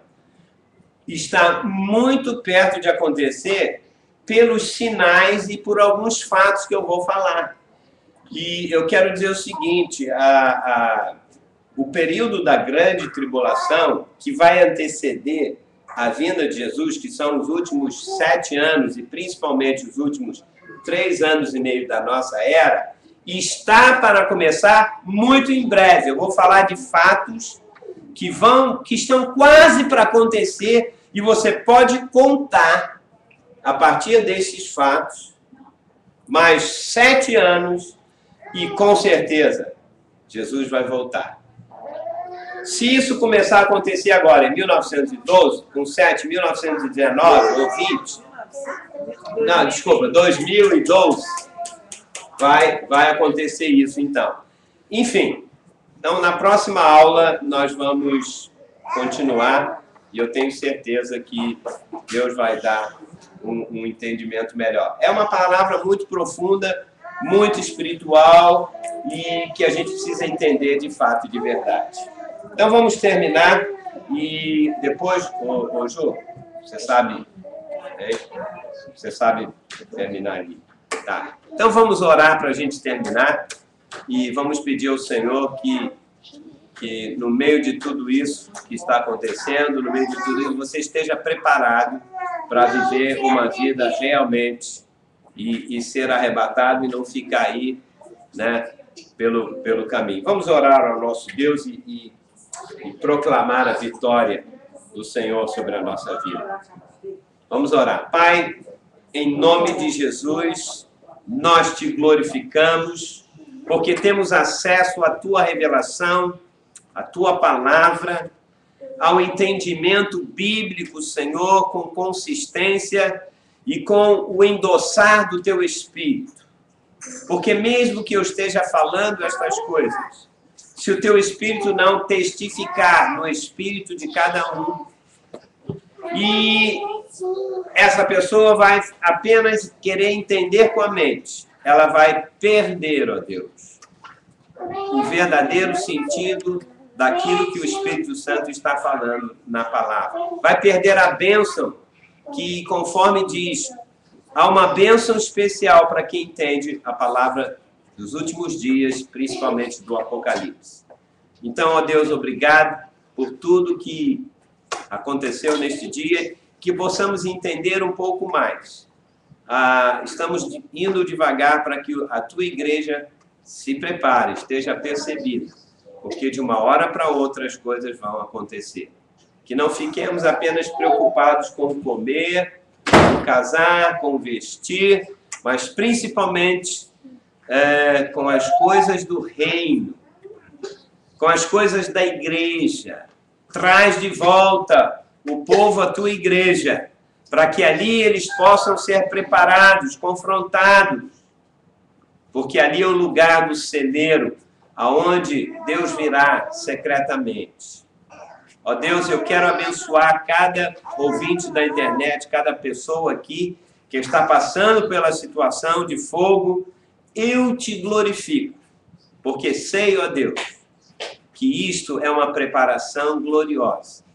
está muito perto de acontecer pelos sinais e por alguns fatos que eu vou falar. E eu quero dizer o seguinte: o período da grande tribulação, que vai anteceder a vinda de Jesus, que são os últimos 7 anos e principalmente os últimos 3 anos e meio da nossa era, está para começar muito em breve. Eu vou falar de fatos que estão quase para acontecer, e você pode contar a partir desses fatos mais 7 anos e com certeza Jesus vai voltar. Se isso começar a acontecer agora, em 1912, com 7, 1919 ou 20, não, desculpa, 2012, vai acontecer isso então. Enfim, então na próxima aula nós vamos continuar e eu tenho certeza que Deus vai dar um entendimento melhor. É uma palavra muito profunda, muito espiritual e que a gente precisa entender de fato e de verdade. Então vamos terminar e depois, Ju, você sabe terminar ali. Tá. Então vamos orar para a gente terminar e vamos pedir ao Senhor que no meio de tudo isso que está acontecendo, no meio de tudo isso, você esteja preparado para viver uma vida realmente e ser arrebatado e não ficar aí, né, pelo caminho. Vamos orar ao nosso Deus e proclamar a vitória do Senhor sobre a nossa vida. Vamos orar. Pai, em nome de Jesus, nós te glorificamos, porque temos acesso à tua revelação, à tua palavra, ao entendimento bíblico, Senhor, com consistência, e com o endossar do teu Espírito. Porque mesmo que eu esteja falando estas coisas, se o teu Espírito não testificar no Espírito de cada um, e essa pessoa vai apenas querer entender com a mente, ela vai perder, ó Deus, o verdadeiro sentido daquilo que o Espírito Santo está falando na palavra. Vai perder a bênção que, conforme diz, há uma bênção especial para quem entende a palavra dos últimos dias, principalmente do Apocalipse. Então, ó Deus, obrigado por tudo que aconteceu neste dia, que possamos entender um pouco mais. Estamos indo devagar para que a tua igreja se prepare, esteja percebida, porque de uma hora para outra as coisas vão acontecer. Que não fiquemos apenas preocupados com comer, com casar, com vestir, mas principalmente com as coisas do reino, com as coisas da igreja. Traz de volta o povo à tua igreja, para que ali eles possam ser preparados, confrontados, porque ali é o lugar do celeiro, aonde Deus virá secretamente. Ó Deus, eu quero abençoar cada ouvinte da internet, cada pessoa aqui que está passando pela situação de fogo. Eu te glorifico, porque sei, ó Deus, que isto é uma preparação gloriosa,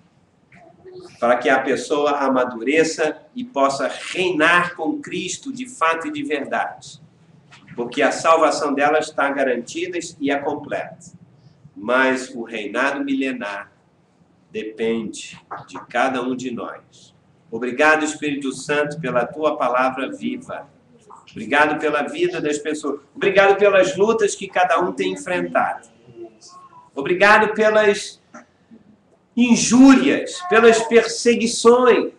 para que a pessoa amadureça e possa reinar com Cristo de fato e de verdade. Porque a salvação dela está garantida e é completa. Mas o reinado milenar depende de cada um de nós. Obrigado, Espírito Santo, pela tua palavra viva. Obrigado pela vida das pessoas. Obrigado pelas lutas que cada um tem enfrentado. Obrigado pelas injúrias, pelas perseguições.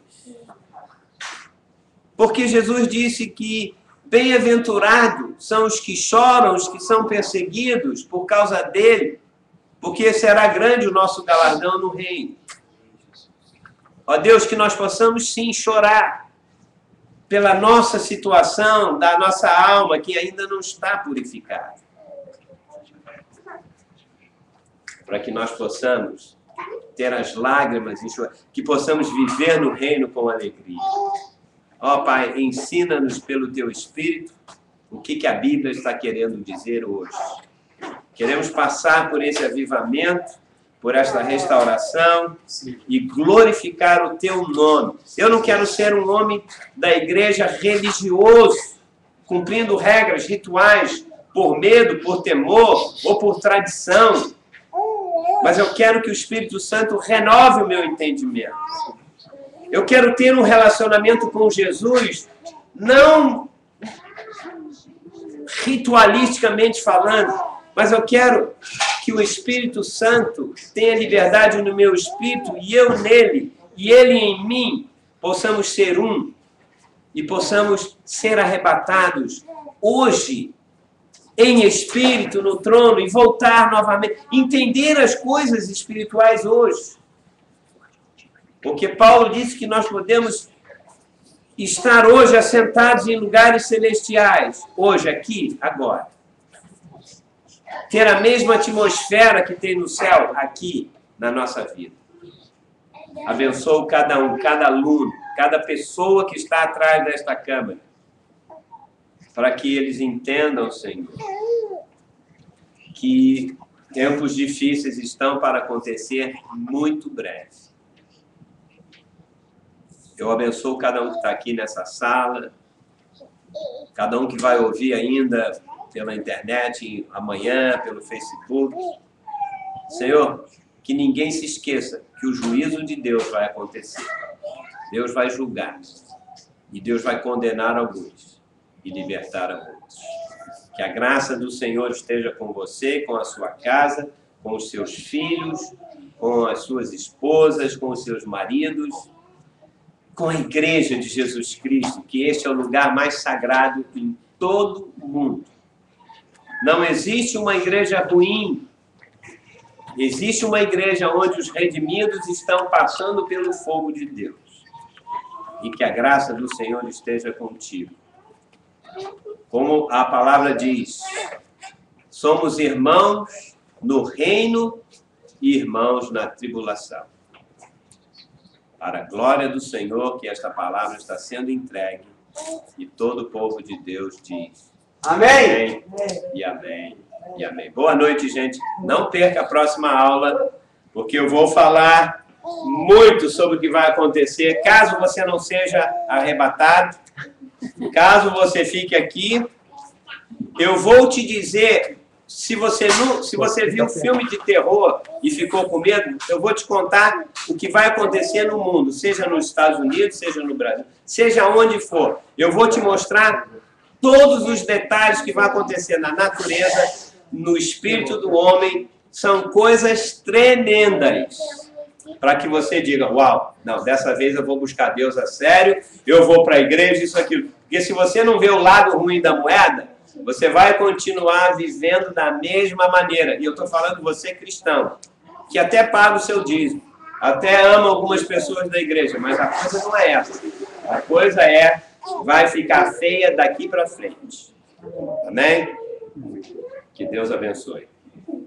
Porque Jesus disse que bem-aventurados são os que choram, os que são perseguidos por causa dele, porque será grande o nosso galardão no reino. Ó Deus, que nós possamos sim chorar pela nossa situação, da nossa alma que ainda não está purificada. Para que nós possamos ter as lágrimas e chorar, que possamos viver no reino com alegria. Ó Pai, ensina-nos pelo Teu Espírito o que a Bíblia está querendo dizer hoje. Queremos passar por esse avivamento, por esta restauração e glorificar o Teu nome. Eu não quero ser um homem da igreja religioso, cumprindo regras, rituais, por medo, por temor ou por tradição. Mas eu quero que o Espírito Santo renove o meu entendimento. Eu quero ter um relacionamento com Jesus, não ritualisticamente falando, mas eu quero que o Espírito Santo tenha liberdade no meu espírito e eu nele, e ele em mim, possamos ser um e possamos ser arrebatados hoje, em espírito, no trono, e voltar novamente, entender as coisas espirituais hoje. Porque Paulo disse que nós podemos estar hoje assentados em lugares celestiais, hoje, aqui, agora. Ter a mesma atmosfera que tem no céu, aqui, na nossa vida. Abençoo cada um, cada aluno, cada pessoa que está atrás desta câmera, para que eles entendam, Senhor, que tempos difíceis estão para acontecer muito breve. Eu abençoo cada um que está aqui nessa sala, cada um que vai ouvir ainda pela internet, amanhã, pelo Facebook. Senhor, que ninguém se esqueça que o juízo de Deus vai acontecer. Deus vai julgar. E Deus vai condenar alguns e libertar alguns. Que a graça do Senhor esteja com você, com a sua casa, com os seus filhos, com as suas esposas, com os seus maridos, com a igreja de Jesus Cristo, que este é o lugar mais sagrado em todo o mundo. Não existe uma igreja ruim. Existe uma igreja onde os redimidos estão passando pelo fogo de Deus. e que a graça do Senhor esteja contigo. Como a palavra diz, somos irmãos no reino e irmãos na tribulação. Para a glória do Senhor, que esta palavra está sendo entregue, e todo o povo de Deus diz: Amém! E amém. E amém. Boa noite, gente. Não perca a próxima aula, porque eu vou falar muito sobre o que vai acontecer, caso você não seja arrebatado, caso você fique aqui. Eu vou te dizer, se você viu um filme de terror e ficou com medo, eu vou te contar o que vai acontecer no mundo, seja nos Estados Unidos, seja no Brasil, seja onde for. Eu vou te mostrar todos os detalhes que vão acontecer na natureza, no espírito do homem. São coisas tremendas, para que você diga: uau, não, dessa vez eu vou buscar Deus a sério, eu vou para a igreja, isso, aquilo. Porque se você não vê o lado ruim da moeda, você vai continuar vivendo da mesma maneira. E eu estou falando você cristão, que até paga o seu dízimo, até ama algumas pessoas da igreja, mas a coisa não é essa. A coisa é, vai ficar feia daqui para frente. Amém? Que Deus abençoe.